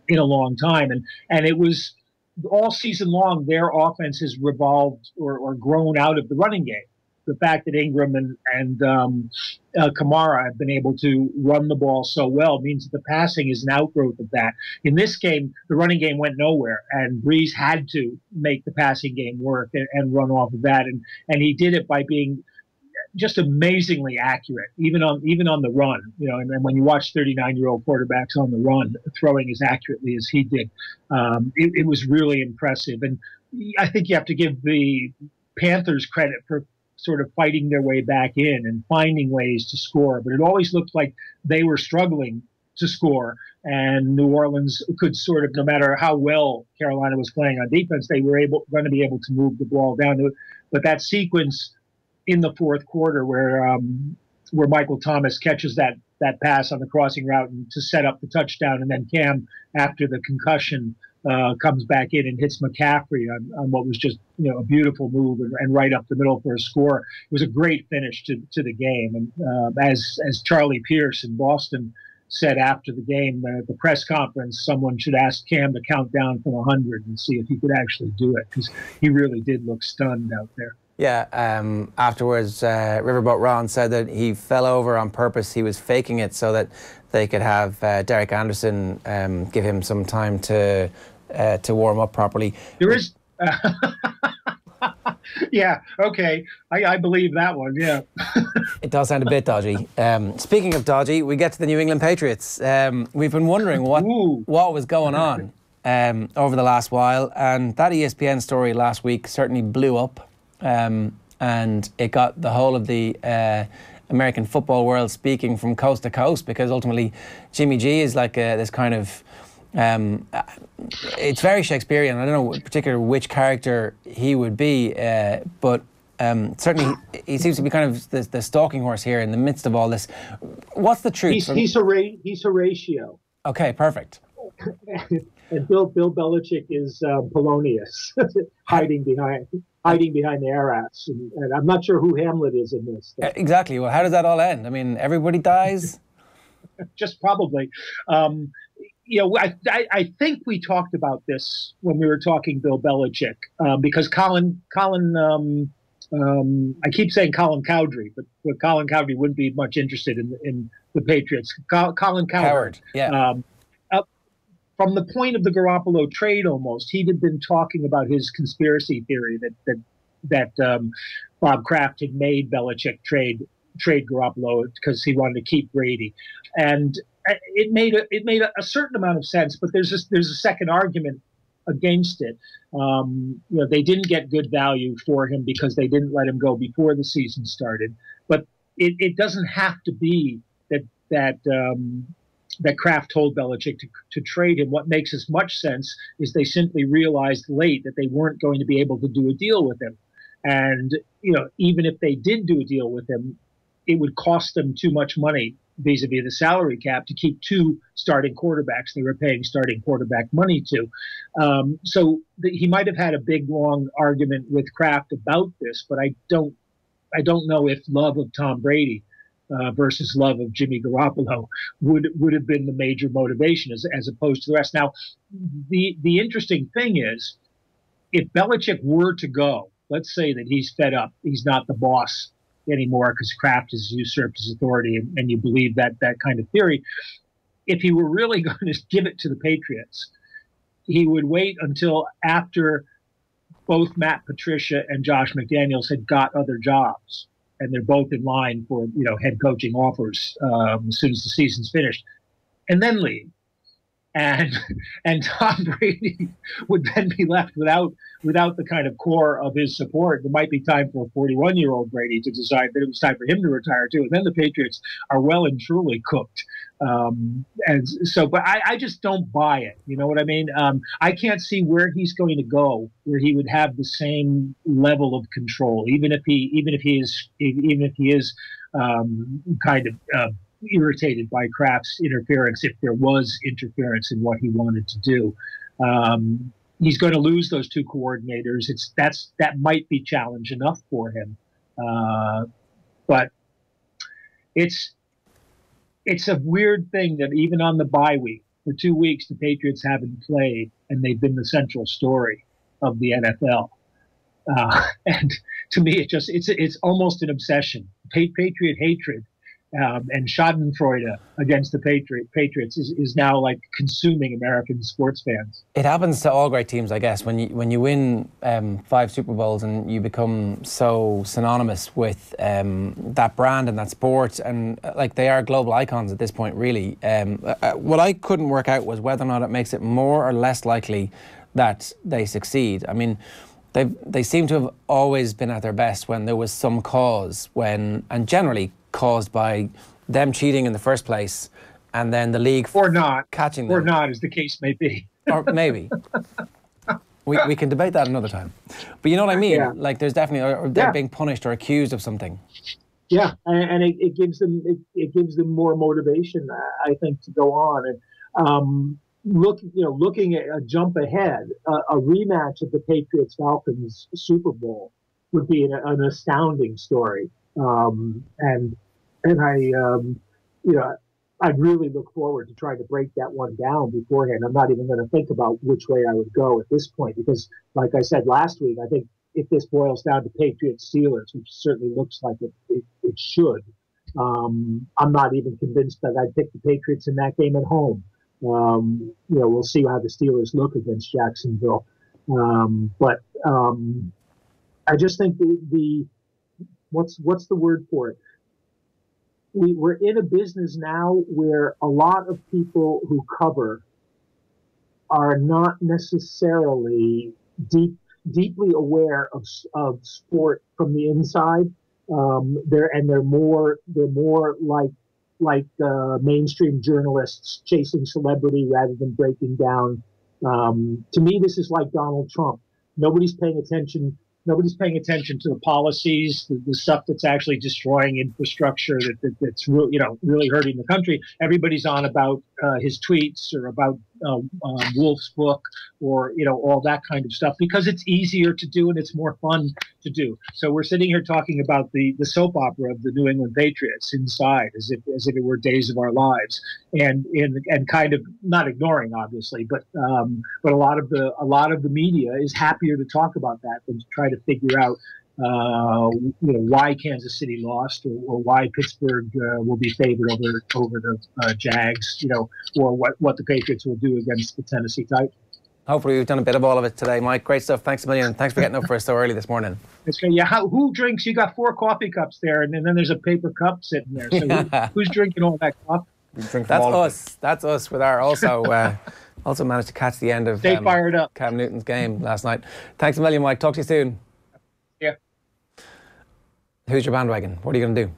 in a long time. And it was all season long, their offense has revolved or grown out of the running game. The fact that Ingram and Kamara have been able to run the ball so well means that the passing is an outgrowth of that. In this game, the running game went nowhere, and Brees had to make the passing game work and run off of that. And he did it by being just amazingly accurate, even on the run. And when you watch 39-year-old quarterbacks on the run throwing as accurately as he did, it was really impressive. And I think you have to give the Panthers credit for sort of fighting their way back in and finding ways to score, but it always looked like they were struggling to score, and New Orleans could sort of, no matter how well Carolina was playing on defense, they were going to be able to move the ball down. But that sequence in the fourth quarter where Michael Thomas catches that pass on the crossing route and to set up the touchdown, and then Cam, after the concussion, comes back in and hits McCaffrey on what was just a beautiful move and right up the middle for a score. It was a great finish to the game. And as Charlie Pierce in Boston said after the game at the press conference, someone should ask Cam to count down from 100 and see if he could actually do it, because he really did look stunned out there. Yeah, afterwards, Riverboat Ron said that he fell over on purpose. He was faking it so that they could have Derek Anderson give him some time to warm up properly. There is... Yeah, okay. I believe that one, yeah. It does sound a bit dodgy. Speaking of dodgy, we get to the New England Patriots. We've been wondering what was going on over the last while, and that ESPN story last week certainly blew up. And it got the whole of the American football world speaking from coast to coast, because ultimately Jimmy G is like this kind of it's very Shakespearean. I don't know in particular which character he would be, but certainly he seems to be kind of the stalking horse here in the midst of all this. What's the truth? He's Horatio. Okay, perfect. And Bill Belichick is Polonius, hiding behind the Arats, and I'm not sure who Hamlet is in this. Exactly. Well, how does that all end? I mean, everybody dies. Just probably. I think we talked about this when we were talking Bill Belichick, because Colin, I keep saying Colin Cowdrey, but Colin Cowdrey wouldn't be much interested in the Patriots. Colin Coward. Yeah. From the point of the Garoppolo trade, almost, he had been talking about his conspiracy theory that Bob Kraft had made Belichick trade Garoppolo because he wanted to keep Brady, and it made a certain amount of sense. But there's a second argument against it. They didn't get good value for him because they didn't let him go before the season started. But it doesn't have to be that Kraft told Belichick to trade him. What makes as much sense is they simply realized late that they weren't going to be able to do a deal with him. And, even if they did do a deal with him, it would cost them too much money vis-a-vis the salary cap to keep two starting quarterbacks they were paying starting quarterback money to. So he might have had a big, long argument with Kraft about this, but I don't know if love of Tom Brady versus love of Jimmy Garoppolo would have been the major motivation as opposed to the rest. Now, the interesting thing is, if Belichick were to go, let's say that he's fed up, he's not the boss anymore because Kraft has usurped his authority, and you believe that kind of theory. If he were really going to give it to the Patriots, he would wait until after both Matt Patricia and Josh McDaniels had got other jobs, and they're both in line for head coaching offers as soon as the season's finished, and then leave. And Tom Brady would then be left without the kind of core of his support. It might be time for a 41-year-old Brady to decide that it was time for him to retire too. And then the Patriots are well and truly cooked. And so, but I just don't buy it. You know what I mean? I can't see where he's going to go where he would have the same level of control, even if he is kind of irritated by Kraft's interference, if there was interference in what he wanted to do. He's going to lose those two coordinators. That might be challenge enough for him. But it's a weird thing that even on the bye week, for 2 weeks, the Patriots haven't played, and they've been the central story of the NFL. And to me, it's almost an obsession. Patriot hatred and schadenfreude against the Patriots is now like consuming American sports fans. It happens to all great teams, I guess. When you win 5 Super Bowls and you become so synonymous with that brand and that sport, and like they are global icons at this point, really. What I couldn't work out was whether or not it makes it more or less likely that they succeed. I mean, they seem to have always been at their best when there was some cause, and generally caused by them cheating in the first place, and then the league or not catching them, or not, as the case may be, or maybe. We can debate that another time, but you know what I mean. Yeah. Like there's definitely, or they're being punished or accused of something. Yeah, and it gives them more motivation, I think, to go on. And looking at a jump ahead, a rematch of the Patriots Falcons Super Bowl would be an astounding story. I'd really look forward to trying to break that one down beforehand. I'm not even going to think about which way I would go at this point, because, like I said last week, I think if this boils down to Patriots Steelers, which certainly looks like it should, I'm not even convinced that I'd pick the Patriots in that game at home. We'll see how the Steelers look against Jacksonville. But I just think what's the word for it? We're in a business now where a lot of people who cover are not necessarily deeply aware of sport from the inside. They're more like mainstream journalists chasing celebrity rather than breaking down. To me, this is like Donald Trump. Nobody's paying attention to the policies, the stuff that's actually destroying infrastructure, that's really hurting the country. Everybody's on about his tweets or about Wolf's book, or all that kind of stuff, because it's easier to do and it's more fun to do. So we're sitting here talking about the soap opera of the New England Patriots inside, as if it were days of our lives, and kind of not ignoring, obviously, but a lot of the media is happier to talk about that than to try to figure out why Kansas City lost, or why Pittsburgh will be favored over the Jags, or what the Patriots will do against the Tennessee Titans. Hopefully we've done a bit of all of it today, Mike. Great stuff. Thanks a million. Thanks for getting up for us so early this morning. It's great. Yeah, who drinks? You got 4 coffee cups there, and then there's a paper cup sitting there. So who's drinking all that coffee? That's us. That's us with our also managed to catch the end of Stay fired up. Cam Newton's game last night. Thanks a million, Mike. Talk to you soon. Yeah. Who's your bandwagon? What are you going to do?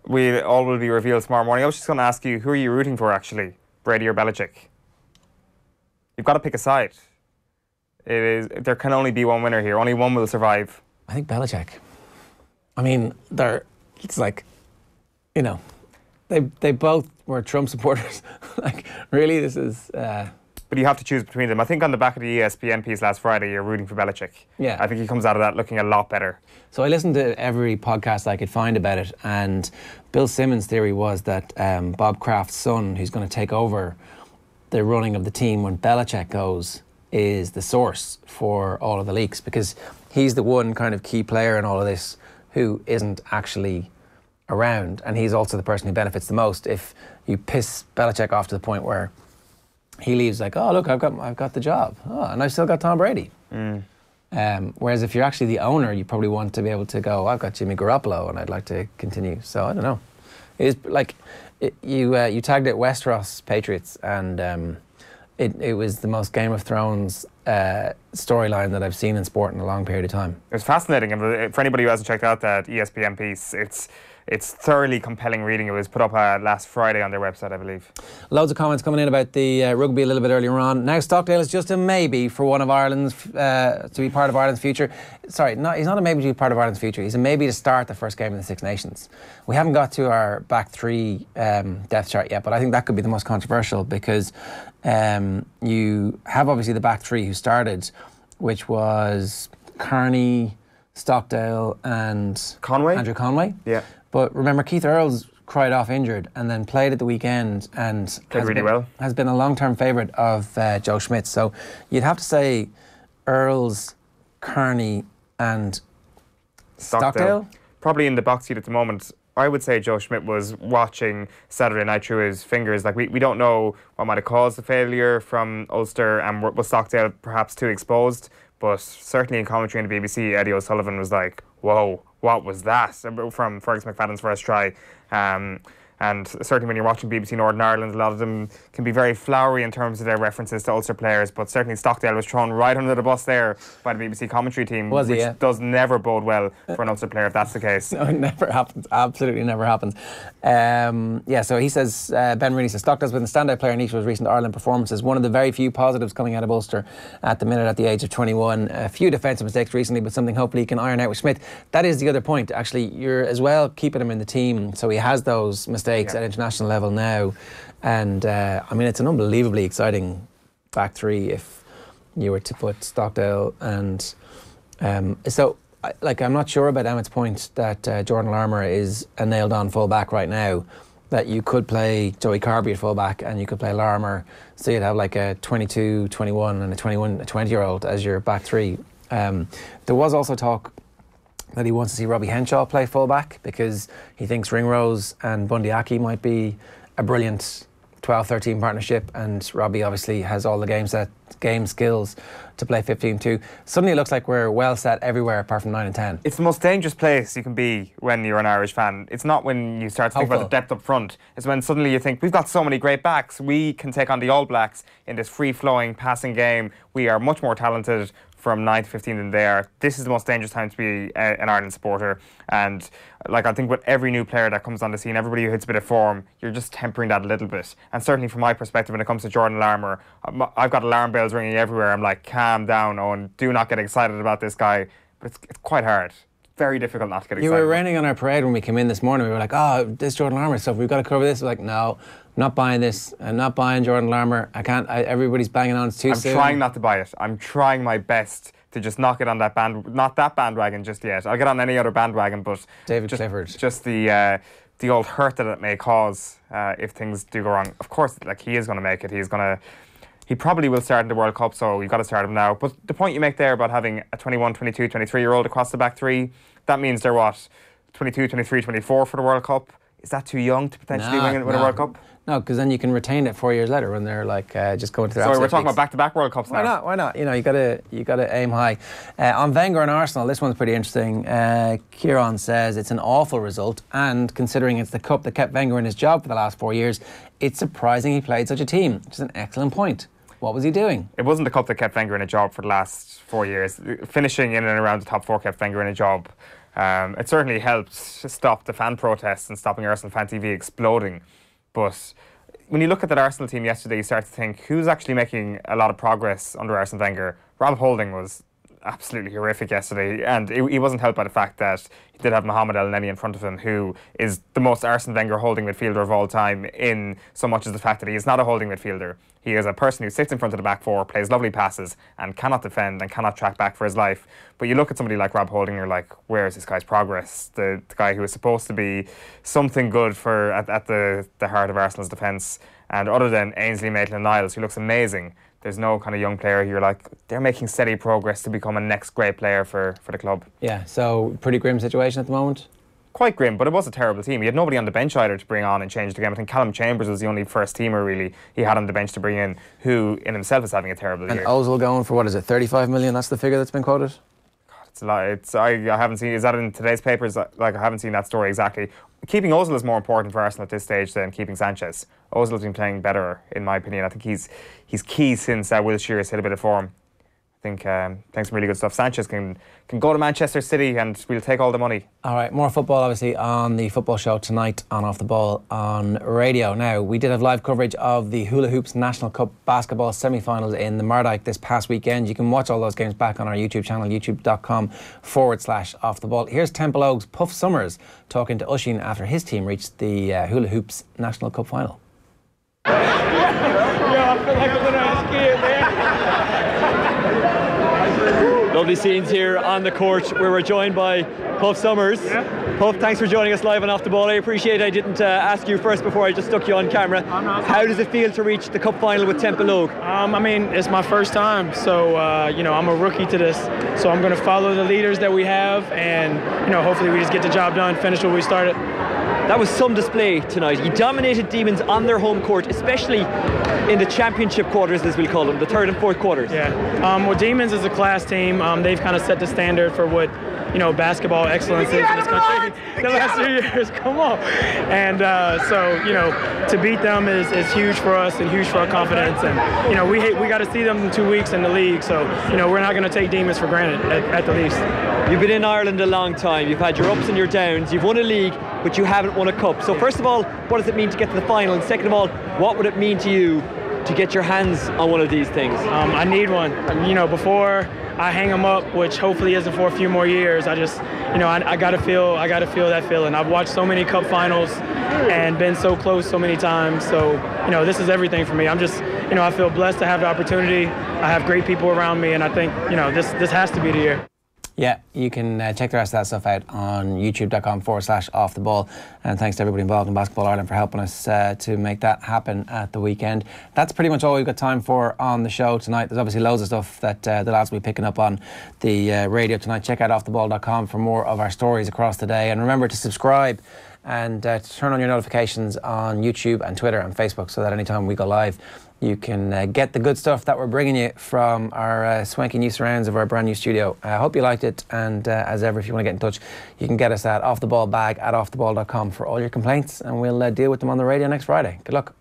We all will be revealed tomorrow morning. I was just going to ask you, who are you rooting for, actually? Brady or Belichick? You've got to pick a side. There can only be one winner here. Only one will survive. I think Belichick. I mean, it's like, they both were Trump supporters. Like, really, this is... But you have to choose between them. I think on the back of the ESPN piece last Friday, you're rooting for Belichick. Yeah. I think he comes out of that looking a lot better. So I listened to every podcast I could find about it, and Bill Simmons' theory was that Bob Kraft's son, who's going to take over the running of the team when Belichick goes, is the source for all of the leaks, because he's the one kind of key player in all of this who isn't actually around, and he's also the person who benefits the most. If you piss Belichick off to the point where he leaves like, oh look, I've got the job, and I've still got Tom Brady. Whereas if you're actually the owner, you probably want to be able to go, I've got Jimmy Garoppolo and I'd like to continue. So I don't know. It's like you tagged it Westeros Patriots, and it was the most Game of Thrones storyline that I've seen in sport in a long period of time. It was fascinating, and for anybody who hasn't checked out that ESPN piece, it's thoroughly compelling reading. It was put up last Friday on their website, I believe. Loads of comments coming in about the rugby a little bit earlier on. Now Stockdale is just a maybe for one of Ireland's to be part of Ireland's future. Sorry, he's not a maybe to be part of Ireland's future. He's a maybe to start the first game in the Six Nations. We haven't got to our back three depth chart yet, but I think that could be the most controversial, because you have obviously the back three who started, which was Kearney, Stockdale and Andrew Conway. Yeah. But remember, Keith Earls cried off injured and then played at the weekend and has been a long-term favourite of Joe Schmidt. So you'd have to say Earls, Kearney and Stockdale. Probably in the box seat at the moment. I would say Joe Schmidt was watching Saturday night through his fingers. Like, we don't know what might have caused the failure from Ulster, and was Stockdale perhaps too exposed. But certainly in commentary on the BBC, Eddie O'Sullivan was like, whoa, what was that? From Fergus McFadden's first try. And And certainly when you're watching BBC Northern Ireland, a lot of them can be very flowery in terms of their references to Ulster players, but certainly Stockdale was thrown right under the bus there by the BBC commentary team, which does never bode well for an Ulster player if that's the case. No, it never happens. Absolutely never happens. So he says, Ben Rooney says, Stockdale's been the standout player in each of his recent Ireland performances. One of the very few positives coming out of Ulster at the minute at the age of 21. A few defensive mistakes recently, but something hopefully he can iron out with Smith. That is the other point. Actually, you're as well keeping him in the team, so he has those mistakes at international level now. And it's an unbelievably exciting back three if you were to put Stockdale and I'm not sure about Emmett's point that Jordan Larmour is a nailed-on full-back right now, that you could play Joey Carby at full-back and you could play Larmour, so you'd have like a 22, 21 and a 20-year-old as your back three. There was also talk that he wants to see Robbie Henshaw play full-back because he thinks Ringrose and Bundy Aki might be a brilliant 12-13 partnership, and Robbie obviously has all the game skills to play 15-2. Suddenly it looks like we're well set everywhere apart from 9 and 10. It's the most dangerous place you can be when you're an Irish fan. It's not when you start to think about the depth up front. It's when suddenly you think, we've got so many great backs, we can take on the All Blacks in this free-flowing passing game. We are much more talented from 9 to 15 than they are. This is the most dangerous time to be an Ireland supporter. And I think with every new player that comes on the scene, everybody who hits a bit of form, you're just tempering that a little bit. And certainly from my perspective, when it comes to Jordan Larmour, I've got alarm bells ringing everywhere. I'm like, calm down, Owen, do not get excited about this guy. But it's quite hard. Very difficult not to get excited. You were raining on our parade when we came in this morning. We were like, this Jordan Larmour stuff, we've got to cover this. We're like, no, I'm not buying this. I'm not buying Jordan Larmour. I can't. Everybody's banging on. It's too soon. I'm trying not to buy it. I'm trying my best to just not get on that bandwagon just yet. I'll get on any other bandwagon, but David Clifford. Just the old hurt that it may cause if things do go wrong. Of course, he is going to make it. He probably will start in the World Cup, so you've got to start him now. But the point you make there about having a 21, 22, 23-year-old across the back three, that means they're 22, 23, 24 for the World Cup. Is that too young to potentially win a World Cup? No, because then you can retain it 4 years later when they're just going to their. So we're talking about back-to-back World Cups now. Why not? You gotta aim high. On Wenger and Arsenal, this one's pretty interesting. Kieran says it's an awful result, and considering it's the cup that kept Wenger in his job for the last 4 years, it's surprising he played such a team. Which is an excellent point. What was he doing? It wasn't the cup that kept Wenger in a job for the last 4 years. Finishing in and around the top four kept Wenger in a job. It certainly helped stop the fan protests and stopping Arsenal Fan TV exploding. But when you look at that Arsenal team yesterday, you start to think, who's actually making a lot of progress under Arsene Wenger? Rob Holding was absolutely horrific yesterday, and he wasn't helped by the fact that he did have Mohamed El Neni in front of him, who is the most Arsene Wenger holding midfielder of all time, in so much as the fact that he is not a holding midfielder. He is a person who sits in front of the back four, plays lovely passes, and cannot defend and cannot track back for his life. But you look at somebody like Rob Holding, you're like, where is this guy's progress? The guy who is supposed to be something good at the heart of Arsenal's defence. And other than Ainsley Maitland-Niles, who looks amazing, there's no kind of young player you're like, they're making steady progress to become a next great player for the club. Yeah, so pretty grim situation at the moment? Quite grim, but it was a terrible team. He had nobody on the bench either to bring on and change the game. I think Callum Chambers was the only first teamer really he had on the bench to bring in, who in himself is having a terrible year. And Ozil going for, 35 million? That's the figure that's been quoted? God, it's a lot. I haven't seen, is that in today's papers? I haven't seen that story exactly. Keeping Ozil is more important for Arsenal at this stage than keeping Sanchez. Ozil's been playing better, in my opinion. I think he's key since Will Shearer's hit a bit of form. I think thanks some really good stuff. Sanchez can go to Manchester City and we'll take all the money. All right, more football obviously on the football show tonight on Off the Ball on radio. Now, we did have live coverage of the Hula Hoops National Cup basketball semi-finals in the Mardyke this past weekend. You can watch all those games back on our YouTube channel, youtube.com/Off the Ball. Here's Temple Oaks' Puff Summers talking to Oisín after his team reached the Hula Hoops National Cup final. I feel like I'm going to ski, man. Lovely scenes here on the court where we're joined by Puff Summers. Yeah. Puff, thanks for joining us live on Off the Ball. I appreciate I didn't ask you first before I just stuck you on camera. How does it feel to reach the cup final with Temple Oak? It's my first time, so I'm a rookie to this. So I'm going to follow the leaders that we have, and hopefully we just get the job done, finish what we started. that was some display tonight. You dominated Demons on their home court, especially in the championship quarters, as we'll call them, the third and fourth quarters. Yeah, well, Demons is a class team. They've kind of set the standard for what basketball excellence is in this country the last few years. Come on. And so, to beat them is huge for us and huge for our confidence. And, we got to see them in 2 weeks in the league. So, we're not going to take Demons for granted at the least. You've been in Ireland a long time. You've had your ups and your downs. You've won a league, but you haven't won a cup. So first of all, what does it mean to get to the final? And second of all, what would it mean to you to get your hands on one of these things? I need one. Before I hang them up, which hopefully isn't for a few more years, I just, I gotta feel that feeling. I've watched so many cup finals and been so close so many times. So, this is everything for me. I'm just, I feel blessed to have the opportunity. I have great people around me, and I think, this has to be the year. Yeah, you can check the rest of that stuff out on youtube.com/offtheball. And thanks to everybody involved in Basketball Ireland for helping us to make that happen at the weekend. That's pretty much all we've got time for on the show tonight. There's obviously loads of stuff that the lads will be picking up on the radio tonight. Check out offtheball.com for more of our stories across the day. And remember to subscribe and turn on your notifications on YouTube and Twitter and Facebook so that anytime we go live, you can get the good stuff that we're bringing you from our swanky new surrounds of our brand new studio. I hope you liked it, and as ever, if you want to get in touch, you can get us at offtheballbag@offtheball.com for all your complaints, and we'll deal with them on the radio next Friday. Good luck.